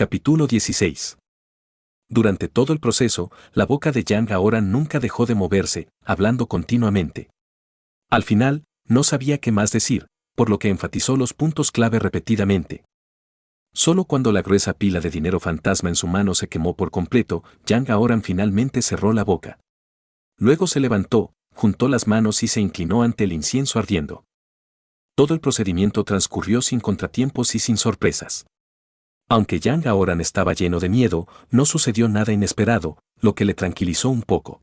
Capítulo 16. Durante todo el proceso, la boca de Yang Aoran nunca dejó de moverse, hablando continuamente. Al final, no sabía qué más decir, por lo que enfatizó los puntos clave repetidamente. Solo cuando la gruesa pila de dinero fantasma en su mano se quemó por completo, Yang Aoran finalmente cerró la boca. Luego se levantó, juntó las manos y se inclinó ante el incienso ardiendo. Todo el procedimiento transcurrió sin contratiempos y sin sorpresas. Aunque Yang Aoran estaba lleno de miedo, no sucedió nada inesperado, lo que le tranquilizó un poco.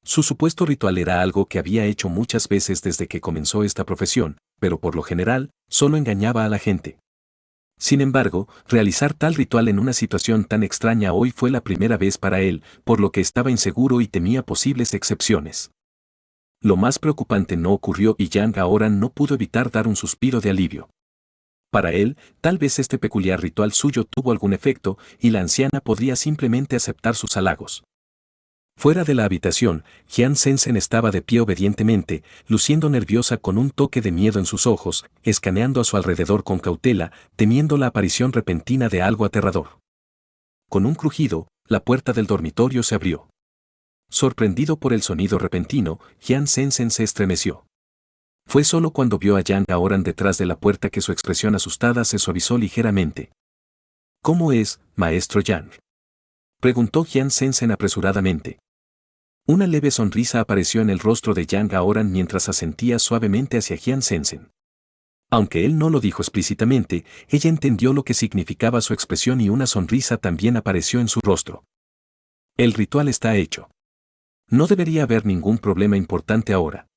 Su supuesto ritual era algo que había hecho muchas veces desde que comenzó esta profesión, pero por lo general, solo engañaba a la gente. Sin embargo, realizar tal ritual en una situación tan extraña hoy fue la primera vez para él, por lo que estaba inseguro y temía posibles excepciones. Lo más preocupante no ocurrió y Yang Aoran no pudo evitar dar un suspiro de alivio. Para él, tal vez este peculiar ritual suyo tuvo algún efecto y la anciana podría simplemente aceptar sus halagos. Fuera de la habitación, Jian Sensen estaba de pie obedientemente, luciendo nerviosa con un toque de miedo en sus ojos, escaneando a su alrededor con cautela, temiendo la aparición repentina de algo aterrador. Con un crujido, la puerta del dormitorio se abrió. Sorprendido por el sonido repentino, Jian Sensen se estremeció. Fue solo cuando vio a Yang Aoran detrás de la puerta que su expresión asustada se suavizó ligeramente. ¿Cómo es, maestro Yang?, preguntó Jian Sensen apresuradamente. Una leve sonrisa apareció en el rostro de Yang Aoran mientras asentía suavemente hacia Jian Sensen. Aunque él no lo dijo explícitamente, ella entendió lo que significaba su expresión y una sonrisa también apareció en su rostro. El ritual está hecho. No debería haber ningún problema importante ahora.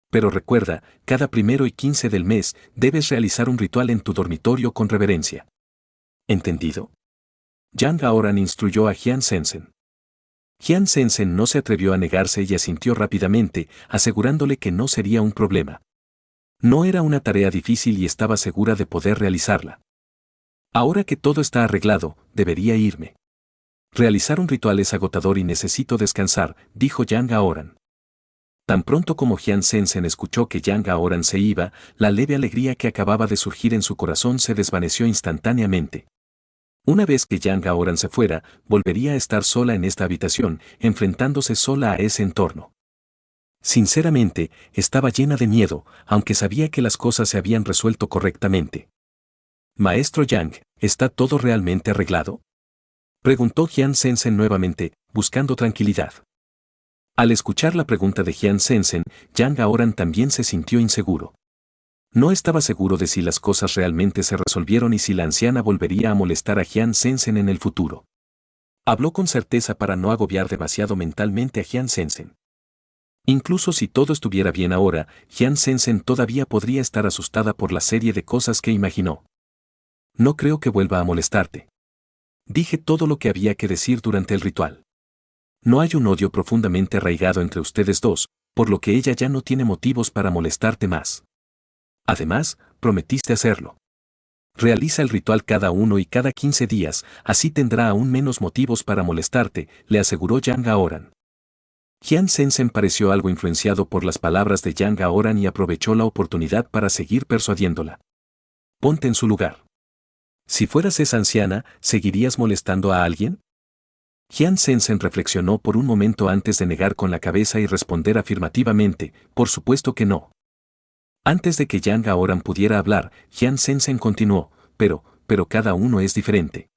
Pero recuerda, cada 1 y 15 del mes debes realizar un ritual en tu dormitorio con reverencia. ¿Entendido? Yang Aoran instruyó a Jian Sensen. Jian Sensen no se atrevió a negarse y asintió rápidamente, asegurándole que no sería un problema. No era una tarea difícil y estaba segura de poder realizarla. Ahora que todo está arreglado, debería irme. Realizar un ritual es agotador y necesito descansar, dijo Yang Aoran. Tan pronto como Jian Sensen escuchó que Yang Aoran se iba, la leve alegría que acababa de surgir en su corazón se desvaneció instantáneamente. Una vez que Yang Aoran se fuera, volvería a estar sola en esta habitación, enfrentándose sola a ese entorno. Sinceramente, estaba llena de miedo, aunque sabía que las cosas se habían resuelto correctamente. Maestro Yang, ¿está todo realmente arreglado?, preguntó Jian Sensen nuevamente, buscando tranquilidad. Al escuchar la pregunta de Jian Sensen, Yang Aoran también se sintió inseguro. No estaba seguro de si las cosas realmente se resolvieron y si la anciana volvería a molestar a Jian Sensen en el futuro. Habló con certeza para no agobiar demasiado mentalmente a Jian Sensen. Incluso si todo estuviera bien ahora, Jian Sensen todavía podría estar asustada por la serie de cosas que imaginó. No creo que vuelva a molestarte. Dije todo lo que había que decir durante el ritual. No hay un odio profundamente arraigado entre ustedes dos, por lo que ella ya no tiene motivos para molestarte más. Además, prometiste hacerlo. Realiza el ritual cada 1 y cada 15 días, así tendrá aún menos motivos para molestarte, le aseguró Yang Aoran. Jian Sensen pareció algo influenciado por las palabras de Yang Aoran y aprovechó la oportunidad para seguir persuadiéndola. Ponte en su lugar. Si fueras esa anciana, ¿seguirías molestando a alguien? Jian Sensen reflexionó por un momento antes de negar con la cabeza y responder afirmativamente, por supuesto que no. Antes de que Yang Aoran pudiera hablar, Jian Sensen continuó, pero cada uno es diferente.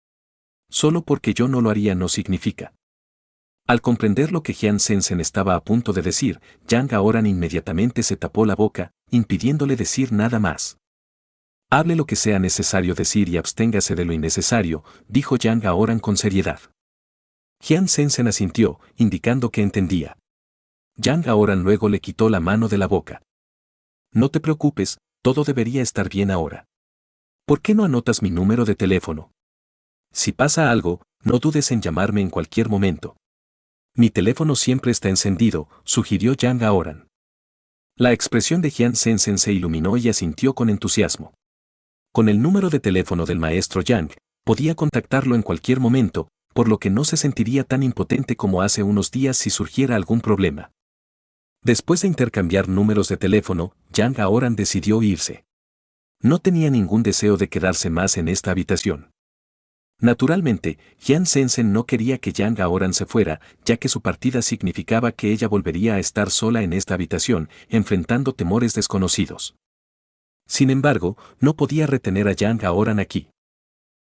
Solo porque yo no lo haría no significa. Al comprender lo que Jian Sensen estaba a punto de decir, Yang Aoran inmediatamente se tapó la boca, impidiéndole decir nada más. Hable lo que sea necesario decir y absténgase de lo innecesario, dijo Yang Aoran con seriedad. Jian Sensen asintió, indicando que entendía. Yang Aoran luego le quitó la mano de la boca. No te preocupes, todo debería estar bien ahora. ¿Por qué no anotas mi número de teléfono? Si pasa algo, no dudes en llamarme en cualquier momento. Mi teléfono siempre está encendido, sugirió Yang Aoran. La expresión de Jian Sensen se iluminó y asintió con entusiasmo. Con el número de teléfono del maestro Yang, podía contactarlo en cualquier momento, por lo que no se sentiría tan impotente como hace unos días si surgiera algún problema. Después de intercambiar números de teléfono, Yang Aoran decidió irse. No tenía ningún deseo de quedarse más en esta habitación. Naturalmente, Jian Sensen no quería que Yang Aoran se fuera, ya que su partida significaba que ella volvería a estar sola en esta habitación, enfrentando temores desconocidos. Sin embargo, no podía retener a Yang Aoran aquí.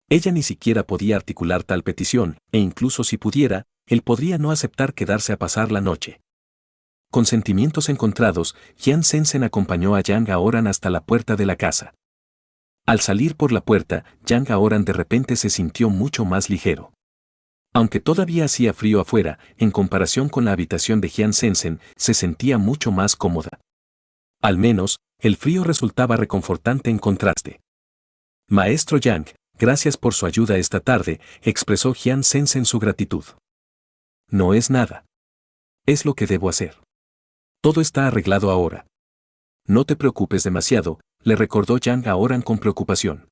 Ella ni siquiera podía articular tal petición, e incluso si pudiera, él podría no aceptar quedarse a pasar la noche. Con sentimientos encontrados, Jian Sensen acompañó a Yang Aoran hasta la puerta de la casa. Al salir por la puerta, Yang Aoran de repente se sintió mucho más ligero. Aunque todavía hacía frío afuera, en comparación con la habitación de Jian Sensen, se sentía mucho más cómoda. Al menos, el frío resultaba reconfortante en contraste. Maestro Yang, gracias por su ayuda esta tarde, expresó Jian Sensen su gratitud. No es nada. Es lo que debo hacer. Todo está arreglado ahora. No te preocupes demasiado, le recordó Yang Aoran con preocupación.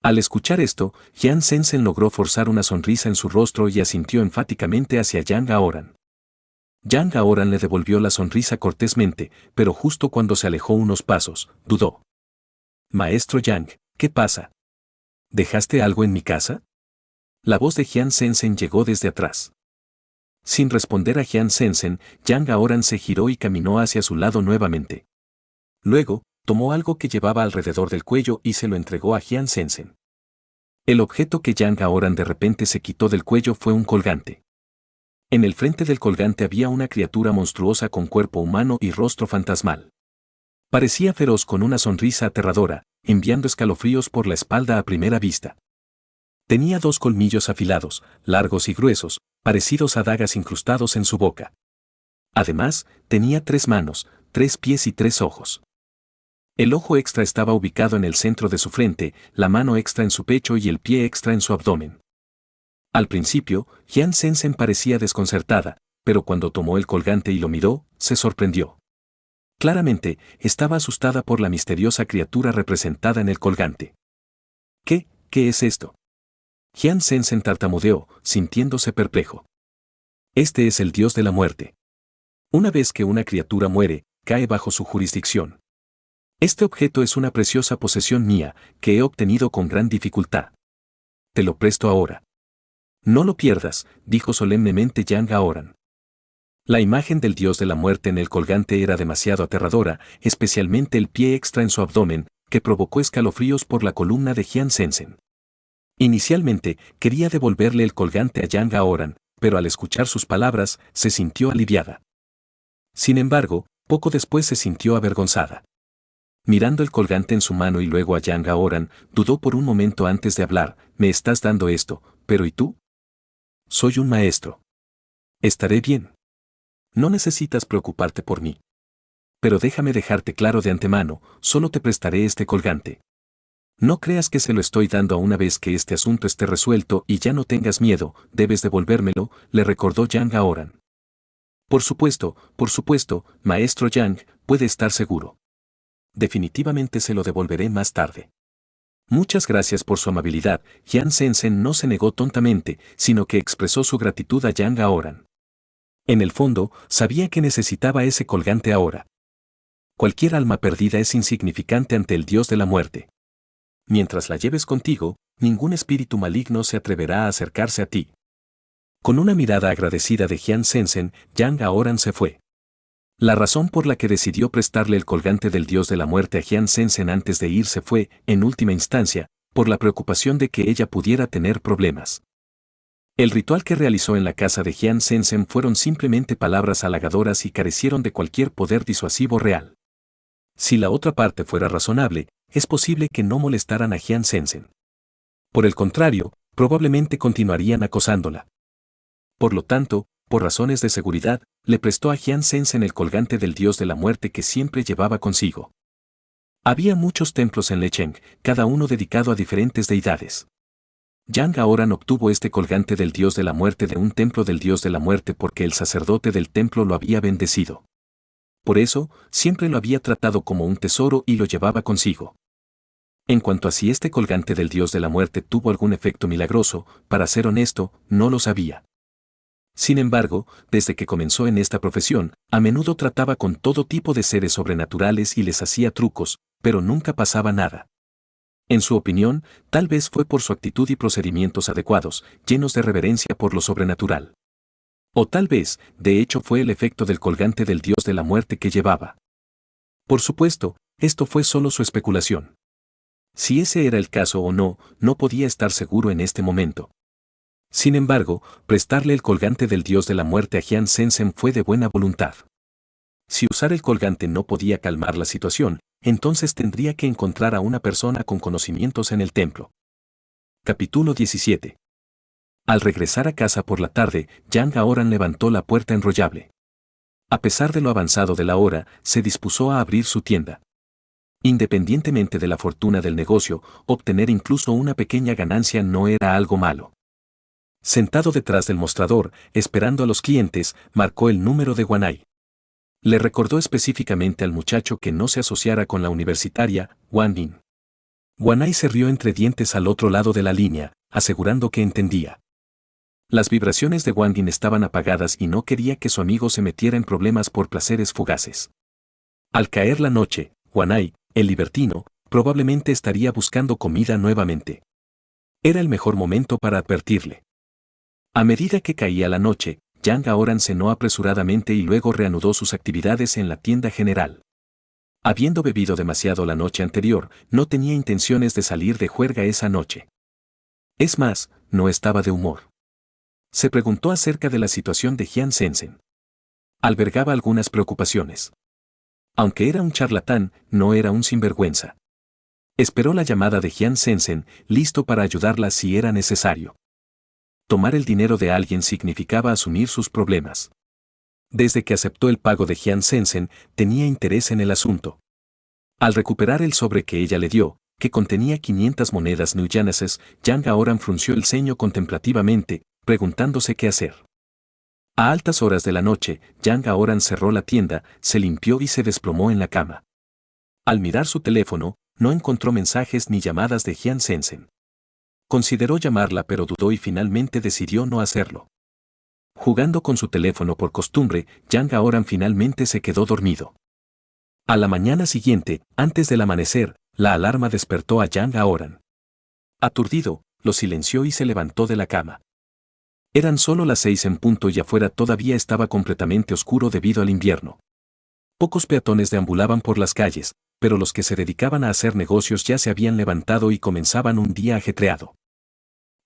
Al escuchar esto, Jian Sensen logró forzar una sonrisa en su rostro y asintió enfáticamente hacia Yang Aoran. Yang Aoran le devolvió la sonrisa cortésmente, pero justo cuando se alejó unos pasos, dudó. Maestro Yang, ¿qué pasa? ¿Dejaste algo en mi casa? La voz de Jian Sensen llegó desde atrás. Sin responder a Jian Sensen, Yang Aoran se giró y caminó hacia su lado nuevamente. Luego, tomó algo que llevaba alrededor del cuello y se lo entregó a Jian Sensen. El objeto que Yang Aoran de repente se quitó del cuello fue un colgante. En el frente del colgante había una criatura monstruosa con cuerpo humano y rostro fantasmal. Parecía feroz con una sonrisa aterradora, enviando escalofríos por la espalda a primera vista. Tenía 2 colmillos afilados, largos y gruesos, parecidos a dagas incrustados en su boca. Además, tenía 3 manos, 3 pies y 3 ojos. El ojo extra estaba ubicado en el centro de su frente, la mano extra en su pecho y el pie extra en su abdomen. Al principio, Jian Sensen parecía desconcertada, pero cuando tomó el colgante y lo miró, se sorprendió. Claramente, estaba asustada por la misteriosa criatura representada en el colgante. ¿Qué es esto? Jian Sensen tartamudeó, sintiéndose perplejo. Este es el dios de la muerte. Una vez que una criatura muere, cae bajo su jurisdicción. Este objeto es una preciosa posesión mía, que he obtenido con gran dificultad. Te lo presto ahora. No lo pierdas, dijo solemnemente Yang Aoran. La imagen del dios de la muerte en el colgante era demasiado aterradora, especialmente el pie extra en su abdomen, que provocó escalofríos por la columna de Jian Sensen. Inicialmente, quería devolverle el colgante a Yang Aoran, pero al escuchar sus palabras, se sintió aliviada. Sin embargo, poco después se sintió avergonzada. Mirando el colgante en su mano y luego a Yang Aoran, dudó por un momento antes de hablar, me estás dando esto, pero ¿y tú? Soy un maestro. Estaré bien. No necesitas preocuparte por mí. Pero déjame dejarte claro de antemano, solo te prestaré este colgante. No creas que se lo estoy dando a una vez que este asunto esté resuelto y ya no tengas miedo, debes devolvérmelo, le recordó Yang Aoran. Por supuesto, maestro Yang, puede estar seguro. Definitivamente se lo devolveré más tarde. Muchas gracias por su amabilidad. Jian Sensen no se negó tontamente, sino que expresó su gratitud a Yang Aoran. En el fondo, sabía que necesitaba ese colgante ahora. Cualquier alma perdida es insignificante ante el dios de la muerte. Mientras la lleves contigo, ningún espíritu maligno se atreverá a acercarse a ti. Con una mirada agradecida de Jian Sensen, Yang Aoran se fue. La razón por la que decidió prestarle el colgante del dios de la muerte a Jian Sensen antes de irse fue, en última instancia, por la preocupación de que ella pudiera tener problemas. El ritual que realizó en la casa de Jian Sensen fueron simplemente palabras halagadoras y carecieron de cualquier poder disuasivo real. Si la otra parte fuera razonable, es posible que no molestaran a Jian Sensen. Por el contrario, probablemente continuarían acosándola. Por lo tanto, por razones de seguridad, le prestó a Jian Sensen el colgante del dios de la muerte que siempre llevaba consigo. Había muchos templos en Lecheng, cada uno dedicado a diferentes deidades. Yang Aoran obtuvo este colgante del dios de la muerte de un templo del dios de la muerte porque el sacerdote del templo lo había bendecido. Por eso, siempre lo había tratado como un tesoro y lo llevaba consigo. En cuanto a si este colgante del dios de la muerte tuvo algún efecto milagroso, para ser honesto, no lo sabía. Sin embargo, desde que comenzó en esta profesión, a menudo trataba con todo tipo de seres sobrenaturales y les hacía trucos, pero nunca pasaba nada. En su opinión, tal vez fue por su actitud y procedimientos adecuados, llenos de reverencia por lo sobrenatural. O tal vez, de hecho, fue el efecto del colgante del dios de la muerte que llevaba. Por supuesto, esto fue solo su especulación. Si ese era el caso o no, no podía estar seguro en este momento. Sin embargo, prestarle el colgante del dios de la muerte a Jian Sensen fue de buena voluntad. Si usar el colgante no podía calmar la situación, entonces tendría que encontrar a una persona con conocimientos en el templo. Capítulo 17. Al regresar a casa por la tarde, Yang Aoran levantó la puerta enrollable. A pesar de lo avanzado de la hora, se dispuso a abrir su tienda. Independientemente de la fortuna del negocio, obtener incluso una pequeña ganancia no era algo malo. Sentado detrás del mostrador, esperando a los clientes, marcó el número de Wanai. Le recordó específicamente al muchacho que no se asociara con la universitaria, Wan Yin. Wanai se rió entre dientes al otro lado de la línea, asegurando que entendía. Las vibraciones de Wang Yin estaban apagadas y no quería que su amigo se metiera en problemas por placeres fugaces. Al caer la noche, Wanai, el libertino, probablemente estaría buscando comida nuevamente. Era el mejor momento para advertirle. A medida que caía la noche, Yang Aoran cenó apresuradamente y luego reanudó sus actividades en la tienda general. Habiendo bebido demasiado la noche anterior, no tenía intenciones de salir de juerga esa noche. Es más, no estaba de humor. Se preguntó acerca de la situación de Jian Sensen. Albergaba algunas preocupaciones. Aunque era un charlatán, no era un sinvergüenza. Esperó la llamada de Jian Sensen, listo para ayudarla si era necesario. Tomar el dinero de alguien significaba asumir sus problemas. Desde que aceptó el pago de Jian Sensen, tenía interés en el asunto. Al recuperar el sobre que ella le dio, que contenía 500 monedas new-janeses, Yang Aoran frunció el ceño contemplativamente, preguntándose qué hacer. A altas horas de la noche, Yang Aoran cerró la tienda, se limpió y se desplomó en la cama. Al mirar su teléfono, no encontró mensajes ni llamadas de Jian Sensen. Consideró llamarla pero dudó y finalmente decidió no hacerlo. Jugando con su teléfono por costumbre, Yang Aoran finalmente se quedó dormido. A la mañana siguiente, antes del amanecer, la alarma despertó a Yang Aoran. Aturdido, lo silenció y se levantó de la cama. Eran solo las 6 en punto y afuera todavía estaba completamente oscuro debido al invierno. Pocos peatones deambulaban por las calles, pero los que se dedicaban a hacer negocios ya se habían levantado y comenzaban un día ajetreado.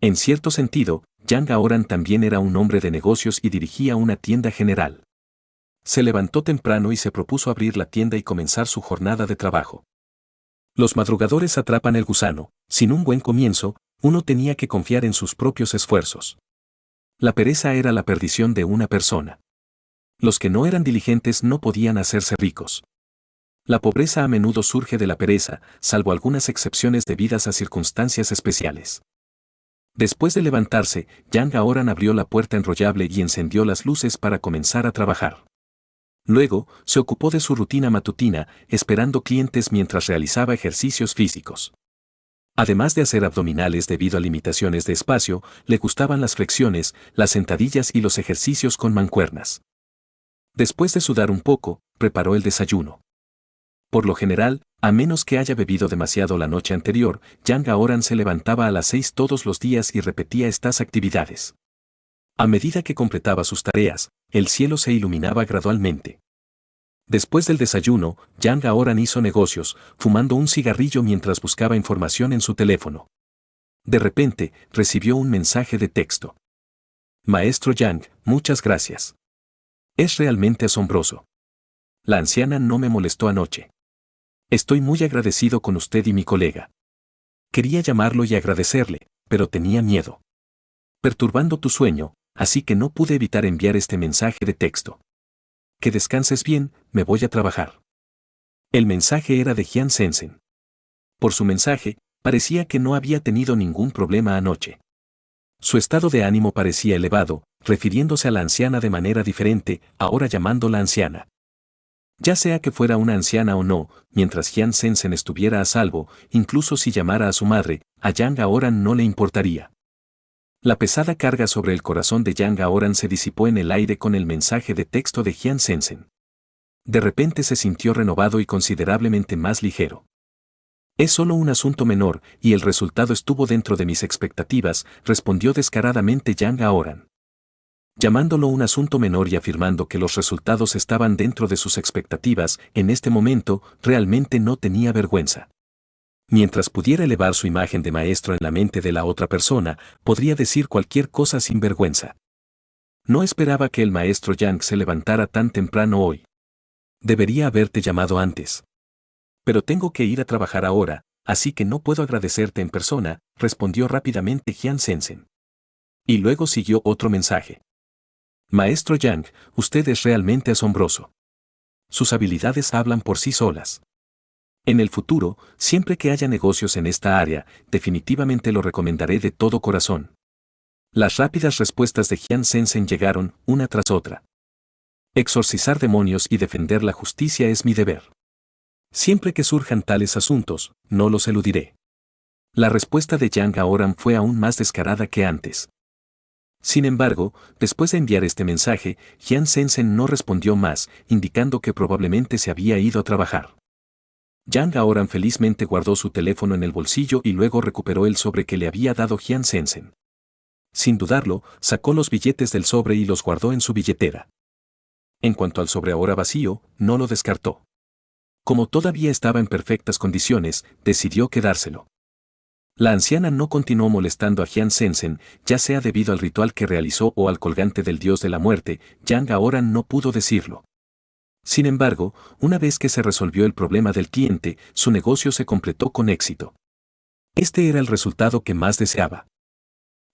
En cierto sentido, Yang Aoran también era un hombre de negocios y dirigía una tienda general. Se levantó temprano y se propuso abrir la tienda y comenzar su jornada de trabajo. Los madrugadores atrapan el gusano, sin un buen comienzo, uno tenía que confiar en sus propios esfuerzos. La pereza era la perdición de una persona. Los que no eran diligentes no podían hacerse ricos. La pobreza a menudo surge de la pereza, salvo algunas excepciones debidas a circunstancias especiales. Después de levantarse, Yang Aoran abrió la puerta enrollable y encendió las luces para comenzar a trabajar. Luego, se ocupó de su rutina matutina, esperando clientes mientras realizaba ejercicios físicos. Además de hacer abdominales debido a limitaciones de espacio, le gustaban las flexiones, las sentadillas y los ejercicios con mancuernas. Después de sudar un poco, preparó el desayuno. Por lo general, a menos que haya bebido demasiado la noche anterior, Yang Aoran se levantaba a las 6 todos los días y repetía estas actividades. A medida que completaba sus tareas, el cielo se iluminaba gradualmente. Después del desayuno, Yang Aoran hizo negocios, fumando un cigarrillo mientras buscaba información en su teléfono. De repente, recibió un mensaje de texto. Maestro Yang, muchas gracias. Es realmente asombroso. La anciana no me molestó anoche. Estoy muy agradecido con usted y mi colega. Quería llamarlo y agradecerle, pero tenía miedo. Perturbando tu sueño, así que no pude evitar enviar este mensaje de texto. Que descanses bien, me voy a trabajar. El mensaje era de Jian Sensen. Por su mensaje, parecía que no había tenido ningún problema anoche. Su estado de ánimo parecía elevado, refiriéndose a la anciana de manera diferente, ahora llamándola anciana. Ya sea que fuera una anciana o no, mientras Jian Sensen estuviera a salvo, incluso si llamara a su madre, a Yang Aoran no le importaría. La pesada carga sobre el corazón de Yang Aoran se disipó en el aire con el mensaje de texto de Jian Sensen. De repente se sintió renovado y considerablemente más ligero. Es solo un asunto menor, y el resultado estuvo dentro de mis expectativas, respondió descaradamente Yang Aoran. Llamándolo un asunto menor y afirmando que los resultados estaban dentro de sus expectativas, en este momento, realmente no tenía vergüenza. Mientras pudiera elevar su imagen de maestro en la mente de la otra persona, podría decir cualquier cosa sin vergüenza. No esperaba que el maestro Yang se levantara tan temprano hoy. Debería haberte llamado antes. Pero tengo que ir a trabajar ahora, así que no puedo agradecerte en persona, respondió rápidamente Jian Sensen. Y luego siguió otro mensaje. Maestro Yang, usted es realmente asombroso. Sus habilidades hablan por sí solas. En el futuro, siempre que haya negocios en esta área, definitivamente lo recomendaré de todo corazón. Las rápidas respuestas de Jian Sensen llegaron, una tras otra. Exorcizar demonios y defender la justicia es mi deber. Siempre que surjan tales asuntos, no los eludiré. La respuesta de Yang Aoran fue aún más descarada que antes. Sin embargo, después de enviar este mensaje, Jian Sensen no respondió más, indicando que probablemente se había ido a trabajar. Yang Aoran felizmente guardó su teléfono en el bolsillo y luego recuperó el sobre que le había dado Jian Sensen. Sin dudarlo, sacó los billetes del sobre y los guardó en su billetera. En cuanto al sobre ahora vacío, no lo descartó. Como todavía estaba en perfectas condiciones, decidió quedárselo. La anciana no continuó molestando a Jian Sensen, ya sea debido al ritual que realizó o al colgante del dios de la muerte, Yang Aoran no pudo decirlo. Sin embargo, una vez que se resolvió el problema del cliente, su negocio se completó con éxito. Este era el resultado que más deseaba.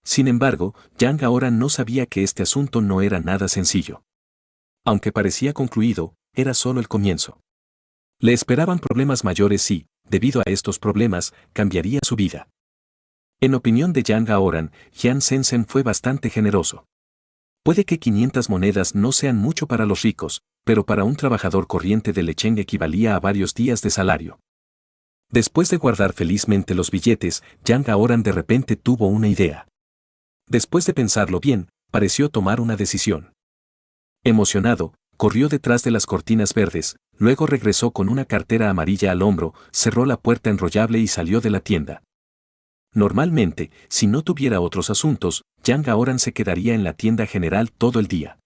Sin embargo, Yang Aoran no sabía que este asunto no era nada sencillo. Aunque parecía concluido, era solo el comienzo. Le esperaban problemas mayores y, debido a estos problemas, cambiaría su vida. En opinión de Yang Aoran, Jian Sensen fue bastante generoso. Puede que 500 monedas no sean mucho para los ricos, pero para un trabajador corriente de Lecheng equivalía a varios días de salario. Después de guardar felizmente los billetes, Yang Aoran de repente tuvo una idea. Después de pensarlo bien, pareció tomar una decisión. Emocionado, corrió detrás de las cortinas verdes, luego regresó con una cartera amarilla al hombro, cerró la puerta enrollable y salió de la tienda. Normalmente, si no tuviera otros asuntos, Yang Aoran se quedaría en la tienda general todo el día.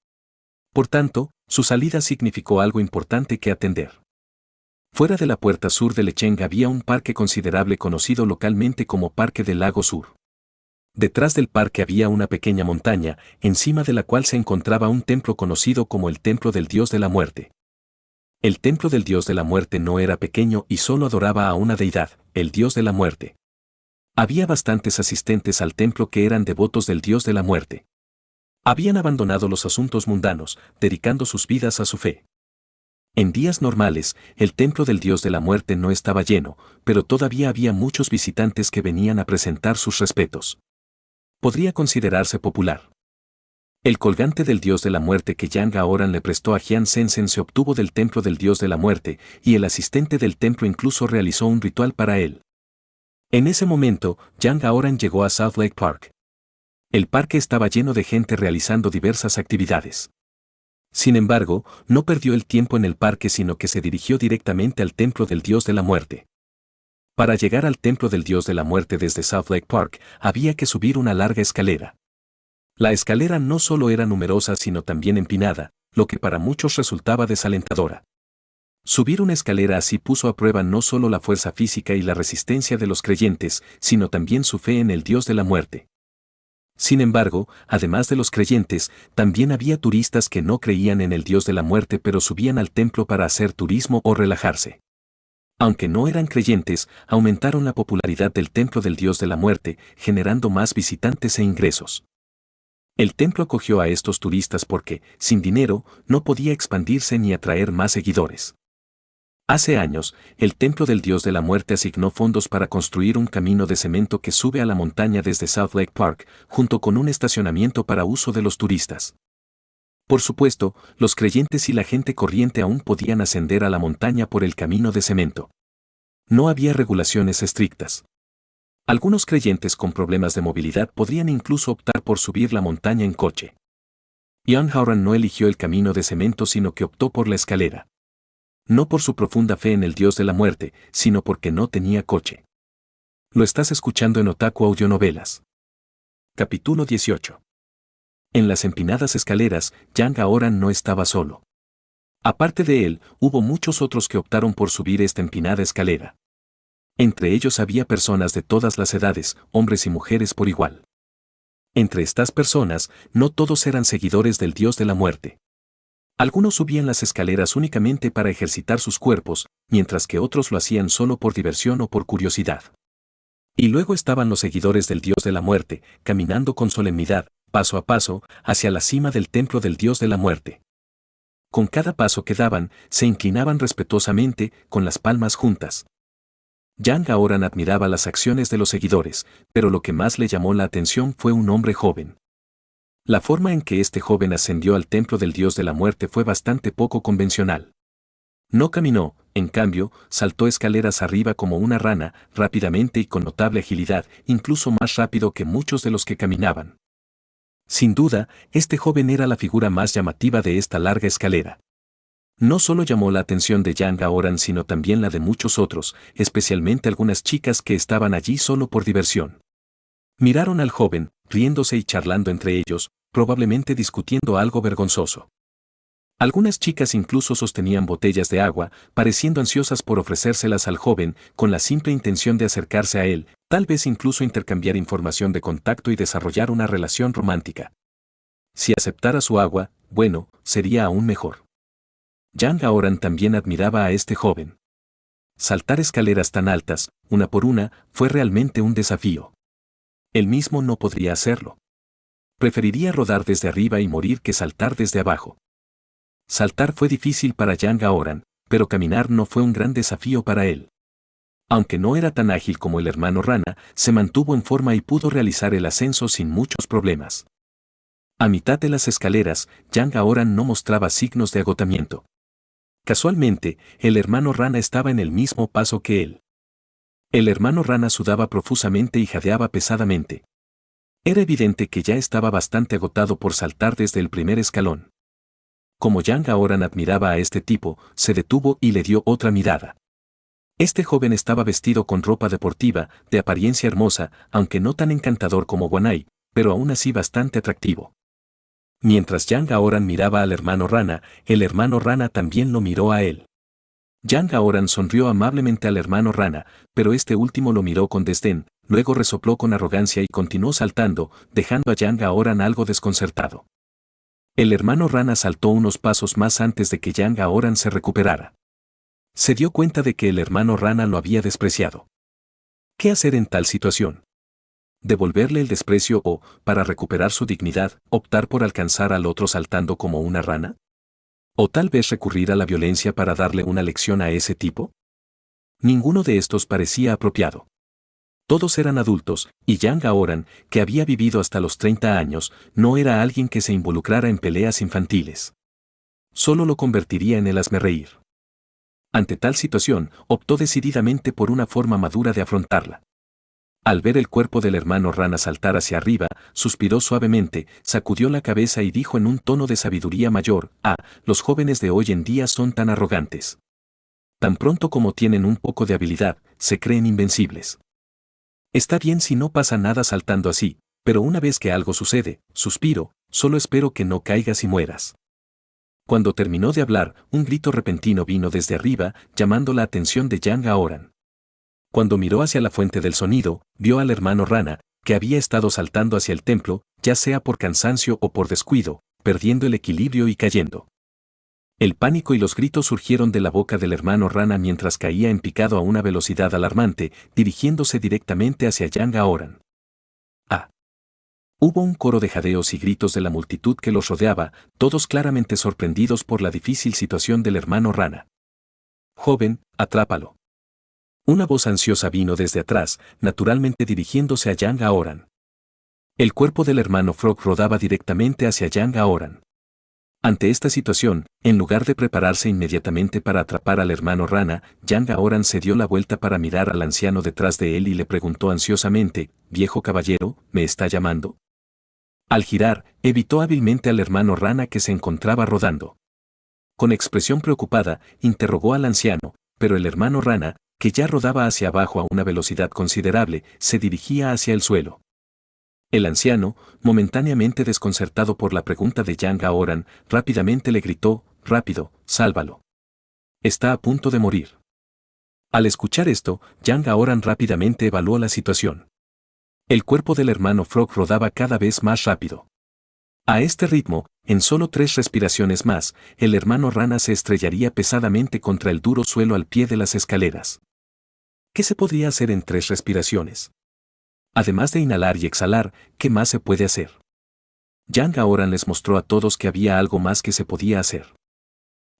Por tanto, su salida significó algo importante que atender. Fuera de la puerta sur de Lecheng había un parque considerable conocido localmente como Parque del Lago Sur. Detrás del parque había una pequeña montaña, encima de la cual se encontraba un templo conocido como el Templo del Dios de la Muerte. El Templo del Dios de la Muerte no era pequeño y solo adoraba a una deidad, el Dios de la Muerte. Había bastantes asistentes al templo que eran devotos del Dios de la Muerte. Habían abandonado los asuntos mundanos, dedicando sus vidas a su fe. En días normales, el templo del Dios de la Muerte no estaba lleno, pero todavía había muchos visitantes que venían a presentar sus respetos. Podría considerarse popular. El colgante del Dios de la Muerte que Yang Aoran le prestó a Jian Sensen se obtuvo del templo del Dios de la Muerte, y el asistente del templo incluso realizó un ritual para él. En ese momento, Yang Aoran llegó a South Lake Park. El parque estaba lleno de gente realizando diversas actividades. Sin embargo, no perdió el tiempo en el parque sino que se dirigió directamente al templo del Dios de la Muerte. Para llegar al templo del Dios de la Muerte desde South Lake Park, había que subir una larga escalera. La escalera no solo era numerosa sino también empinada, lo que para muchos resultaba desalentadora. Subir una escalera así puso a prueba no solo la fuerza física y la resistencia de los creyentes, sino también su fe en el Dios de la Muerte. Sin embargo, además de los creyentes, también había turistas que no creían en el Dios de la Muerte pero subían al templo para hacer turismo o relajarse. Aunque no eran creyentes, aumentaron la popularidad del templo del Dios de la Muerte, generando más visitantes e ingresos. El templo acogió a estos turistas porque, sin dinero, no podía expandirse ni atraer más seguidores. Hace años, el templo del Dios de la Muerte asignó fondos para construir un camino de cemento que sube a la montaña desde South Lake Park, junto con un estacionamiento para uso de los turistas. Por supuesto, los creyentes y la gente corriente aún podían ascender a la montaña por el camino de cemento. No había regulaciones estrictas. Algunos creyentes con problemas de movilidad podrían incluso optar por subir la montaña en coche. Yang Aoran no eligió el camino de cemento sino que optó por la escalera. No por su profunda fe en el dios de la muerte, sino porque no tenía coche. Lo estás escuchando en Otaku Audionovelas. Capítulo 18. En las empinadas escaleras, Yang Aoran no estaba solo. Aparte de él, hubo muchos otros que optaron por subir esta empinada escalera. Entre ellos había personas de todas las edades, hombres y mujeres por igual. Entre estas personas, no todos eran seguidores del dios de la muerte. Algunos subían las escaleras únicamente para ejercitar sus cuerpos, mientras que otros lo hacían solo por diversión o por curiosidad. Y luego estaban los seguidores del dios de la muerte, caminando con solemnidad, paso a paso, hacia la cima del templo del dios de la muerte. Con cada paso que daban, se inclinaban respetuosamente, con las palmas juntas. Yang Aoran admiraba las acciones de los seguidores, pero lo que más le llamó la atención fue un hombre joven. La forma en que este joven ascendió al templo del dios de la muerte fue bastante poco convencional. No caminó, en cambio, saltó escaleras arriba como una rana, rápidamente y con notable agilidad, incluso más rápido que muchos de los que caminaban. Sin duda, este joven era la figura más llamativa de esta larga escalera. No solo llamó la atención de Yang Aoran sino también la de muchos otros, especialmente algunas chicas que estaban allí solo por diversión. Miraron al joven, riéndose y charlando entre ellos, probablemente discutiendo algo vergonzoso. Algunas chicas incluso sostenían botellas de agua, pareciendo ansiosas por ofrecérselas al joven, con la simple intención de acercarse a él, tal vez incluso intercambiar información de contacto y desarrollar una relación romántica. Si aceptara su agua, bueno, sería aún mejor. Yang Aoran también admiraba a este joven. Saltar escaleras tan altas, una por una, fue realmente un desafío. Él mismo no podría hacerlo. Preferiría rodar desde arriba y morir que saltar desde abajo. Saltar fue difícil para Yang Aoran, pero caminar no fue un gran desafío para él. Aunque no era tan ágil como el hermano rana, se mantuvo en forma y pudo realizar el ascenso sin muchos problemas. A mitad de las escaleras, Yang Aoran no mostraba signos de agotamiento. Casualmente, el hermano rana estaba en el mismo paso que él. El hermano rana sudaba profusamente y jadeaba pesadamente. Era evidente que ya estaba bastante agotado por saltar desde el primer escalón. Como Yang Aoran admiraba a este tipo, se detuvo y le dio otra mirada. Este joven estaba vestido con ropa deportiva, de apariencia hermosa, aunque no tan encantador como Wanai, pero aún así bastante atractivo. Mientras Yang Aoran miraba al hermano rana, el hermano rana también lo miró a él. Yang Aoran sonrió amablemente al hermano rana, pero este último lo miró con desdén, luego resopló con arrogancia y continuó saltando, dejando a Yang Aoran algo desconcertado. El hermano rana saltó unos pasos más antes de que Yang Aoran se recuperara. Se dio cuenta de que el hermano rana lo había despreciado. ¿Qué hacer en tal situación? ¿Devolverle el desprecio o, para recuperar su dignidad, optar por alcanzar al otro saltando como una rana? ¿O tal vez recurrir a la violencia para darle una lección a ese tipo? Ninguno de estos parecía apropiado. Todos eran adultos, y Yang Aoran, que había vivido hasta los 30 años, no era alguien que se involucrara en peleas infantiles. Solo lo convertiría en el hazmerreír. Ante tal situación, optó decididamente por una forma madura de afrontarla. Al ver el cuerpo del hermano rana saltar hacia arriba, suspiró suavemente, sacudió la cabeza y dijo en un tono de sabiduría mayor: los jóvenes de hoy en día son tan arrogantes. Tan pronto como tienen un poco de habilidad, se creen invencibles. Está bien si no pasa nada saltando así, pero una vez que algo sucede, suspiro, solo espero que no caigas y mueras. Cuando terminó de hablar, un grito repentino vino desde arriba, llamando la atención de Yang Aoran. Cuando miró hacia la fuente del sonido, vio al hermano rana, que había estado saltando hacia el templo, ya sea por cansancio o por descuido, perdiendo el equilibrio y cayendo. El pánico y los gritos surgieron de la boca del hermano rana mientras caía en picado a una velocidad alarmante, dirigiéndose directamente hacia Yang Aoran. Hubo un coro de jadeos y gritos de la multitud que los rodeaba, todos claramente sorprendidos por la difícil situación del hermano rana. «Joven, atrápalo». Una voz ansiosa vino desde atrás, naturalmente dirigiéndose a Yang Aoran. El cuerpo del hermano Frog rodaba directamente hacia Yang Aoran. Ante esta situación, en lugar de prepararse inmediatamente para atrapar al hermano rana, Yang Aoran se dio la vuelta para mirar al anciano detrás de él y le preguntó ansiosamente: «Viejo caballero, ¿me está llamando?». Al girar, evitó hábilmente al hermano rana que se encontraba rodando. Con expresión preocupada, interrogó al anciano, pero el hermano rana, que ya rodaba hacia abajo a una velocidad considerable, se dirigía hacia el suelo. El anciano, momentáneamente desconcertado por la pregunta de Yang Aoran, rápidamente le gritó: «Rápido, sálvalo. Está a punto de morir». Al escuchar esto, Yang Aoran rápidamente evaluó la situación. El cuerpo del hermano Frog rodaba cada vez más rápido. A este ritmo, en solo 3 respiraciones más, el hermano rana se estrellaría pesadamente contra el duro suelo al pie de las escaleras. ¿Qué se podría hacer en 3 respiraciones? Además de inhalar y exhalar, ¿qué más se puede hacer? Yang Aoran les mostró a todos que había algo más que se podía hacer.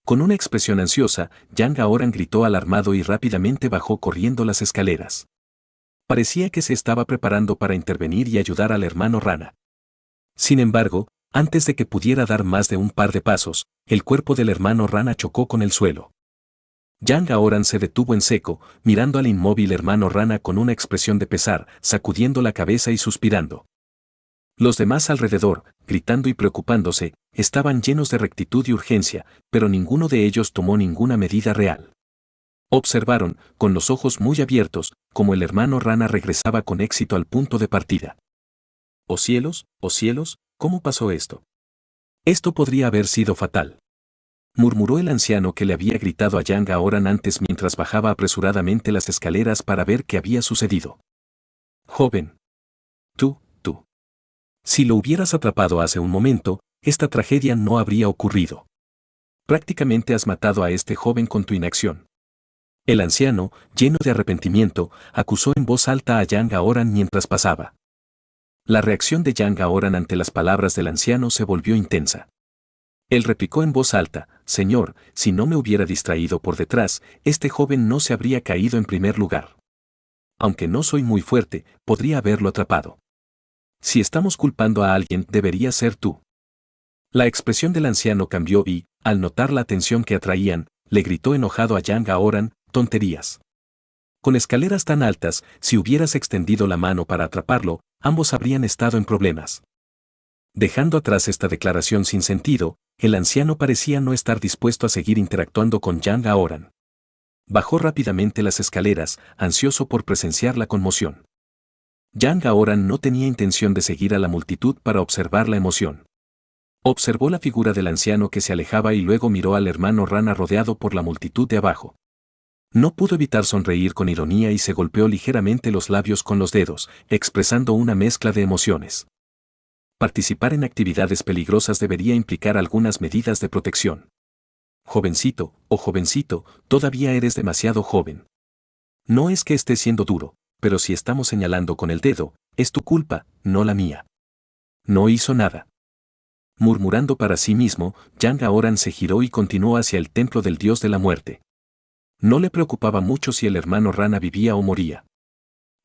Con una expresión ansiosa, Yang Aoran gritó alarmado y rápidamente bajó corriendo las escaleras. Parecía que se estaba preparando para intervenir y ayudar al hermano rana. Sin embargo, antes de que pudiera dar más de un par de pasos, el cuerpo del hermano rana chocó con el suelo. Yang Aoran se detuvo en seco, mirando al inmóvil hermano rana con una expresión de pesar, sacudiendo la cabeza y suspirando. Los demás alrededor, gritando y preocupándose, estaban llenos de rectitud y urgencia, pero ninguno de ellos tomó ninguna medida real. Observaron, con los ojos muy abiertos, cómo el hermano rana regresaba con éxito al punto de partida. ¡Oh cielos, cómo pasó esto! Esto podría haber sido fatal. Murmuró el anciano que le había gritado a Yang Aoran antes mientras bajaba apresuradamente las escaleras para ver qué había sucedido. Joven. Tú. Si lo hubieras atrapado hace un momento, esta tragedia no habría ocurrido. Prácticamente has matado a este joven con tu inacción. El anciano, lleno de arrepentimiento, acusó en voz alta a Yang Aoran mientras pasaba. La reacción de Yang Aoran ante las palabras del anciano se volvió intensa. Él replicó en voz alta: «Señor, si no me hubiera distraído por detrás, este joven no se habría caído en primer lugar. Aunque no soy muy fuerte, podría haberlo atrapado. Si estamos culpando a alguien, debería ser tú». La expresión del anciano cambió y, al notar la atención que atraían, le gritó enojado a Yang Aoran: «Tonterías. Con escaleras tan altas, si hubieras extendido la mano para atraparlo, ambos habrían estado en problemas». Dejando atrás esta declaración sin sentido, el anciano parecía no estar dispuesto a seguir interactuando con Yang Aoran. Bajó rápidamente las escaleras, ansioso por presenciar la conmoción. Yang Aoran no tenía intención de seguir a la multitud para observar la emoción. Observó la figura del anciano que se alejaba y luego miró al hermano rana rodeado por la multitud de abajo. No pudo evitar sonreír con ironía y se golpeó ligeramente los labios con los dedos, expresando una mezcla de emociones. Participar en actividades peligrosas debería implicar algunas medidas de protección. Jovencito, todavía eres demasiado joven. No es que esté siendo duro, pero si estamos señalando con el dedo, es tu culpa, no la mía. No hizo nada. Murmurando para sí mismo, Yang Aoran se giró y continuó hacia el templo del dios de la muerte. No le preocupaba mucho si el hermano rana vivía o moría.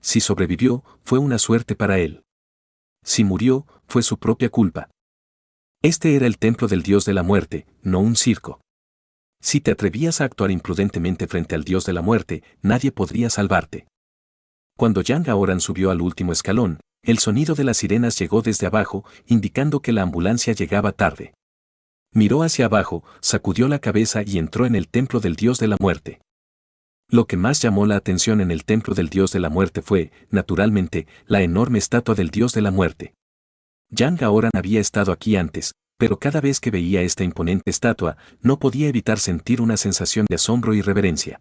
Si sobrevivió, fue una suerte para él. Si murió, fue su propia culpa. Este era el templo del dios de la muerte, no un circo. Si te atrevías a actuar imprudentemente frente al dios de la muerte, nadie podría salvarte. Cuando Yang Aoran subió al último escalón, el sonido de las sirenas llegó desde abajo, indicando que la ambulancia llegaba tarde. Miró hacia abajo, sacudió la cabeza y entró en el templo del dios de la muerte. Lo que más llamó la atención en el templo del dios de la muerte fue, naturalmente, la enorme estatua del dios de la muerte. Yang Aoran había estado aquí antes, pero cada vez que veía esta imponente estatua, no podía evitar sentir una sensación de asombro y reverencia.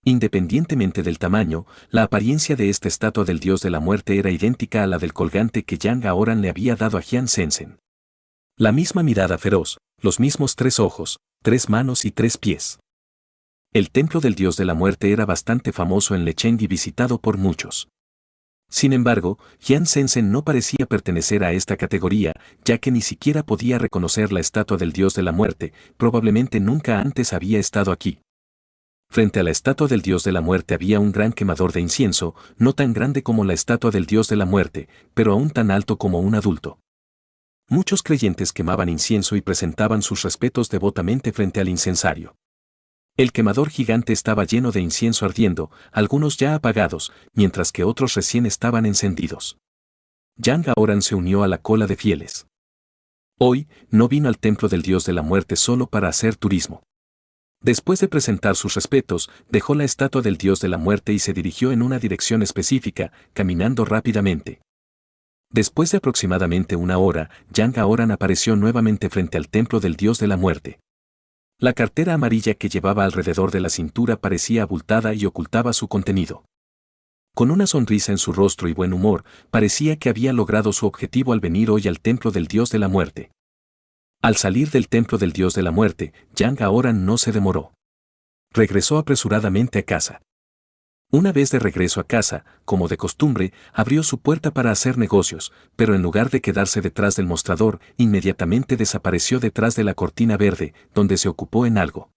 Independientemente del tamaño, la apariencia de esta estatua del dios de la muerte era idéntica a la del colgante que Yang Aoran le había dado a Jian Sensen. La misma mirada feroz, los mismos 3 ojos, 3 manos y 3 pies. El templo del dios de la muerte era bastante famoso en Lecheng y visitado por muchos. Sin embargo, Jian Sensen no parecía pertenecer a esta categoría, ya que ni siquiera podía reconocer la estatua del dios de la muerte, probablemente nunca antes había estado aquí. Frente a la estatua del dios de la muerte había un gran quemador de incienso, no tan grande como la estatua del dios de la muerte, pero aún tan alto como un adulto. Muchos creyentes quemaban incienso y presentaban sus respetos devotamente frente al incensario. El quemador gigante estaba lleno de incienso ardiendo, algunos ya apagados, mientras que otros recién estaban encendidos. Yang Aoran se unió a la cola de fieles. Hoy, no vino al templo del dios de la muerte solo para hacer turismo. Después de presentar sus respetos, dejó la estatua del dios de la muerte y se dirigió en una dirección específica, caminando rápidamente. Después de aproximadamente una hora, Yang Aoran apareció nuevamente frente al templo del dios de la muerte. La cartera amarilla que llevaba alrededor de la cintura parecía abultada y ocultaba su contenido. Con una sonrisa en su rostro y buen humor, parecía que había logrado su objetivo al venir hoy al templo del dios de la muerte. Al salir del templo del dios de la muerte, Yang Aoran no se demoró. Regresó apresuradamente a casa. Una vez de regreso a casa, como de costumbre, abrió su puerta para hacer negocios, pero en lugar de quedarse detrás del mostrador, inmediatamente desapareció detrás de la cortina verde, donde se ocupó en algo.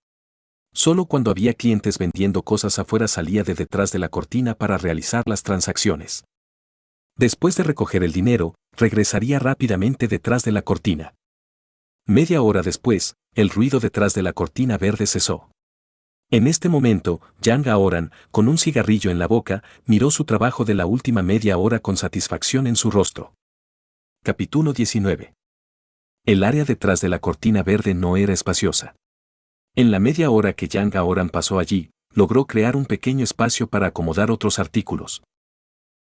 Solo cuando había clientes vendiendo cosas afuera salía de detrás de la cortina para realizar las transacciones. Después de recoger el dinero, regresaría rápidamente detrás de la cortina. Media hora después, el ruido detrás de la cortina verde cesó. En este momento, Yang Aoran, con un cigarrillo en la boca, miró su trabajo de la última media hora con satisfacción en su rostro. Capítulo 19. El área detrás de la cortina verde no era espaciosa. En la media hora que Yang Aoran pasó allí, logró crear un pequeño espacio para acomodar otros artículos.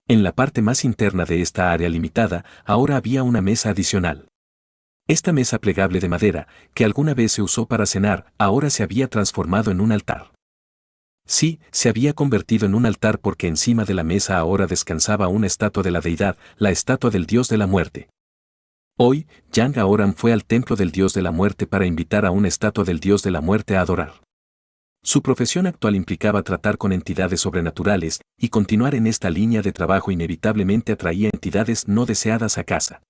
En la parte más interna de esta área limitada, ahora había una mesa adicional. Esta mesa plegable de madera, que alguna vez se usó para cenar, ahora se había transformado en un altar. Sí, se había convertido en un altar porque encima de la mesa ahora descansaba una estatua de la deidad, la estatua del dios de la muerte. Hoy, Yang Aoran fue al templo del dios de la muerte para invitar a una estatua del dios de la muerte a adorar. Su profesión actual implicaba tratar con entidades sobrenaturales, y continuar en esta línea de trabajo inevitablemente atraía entidades no deseadas a casa.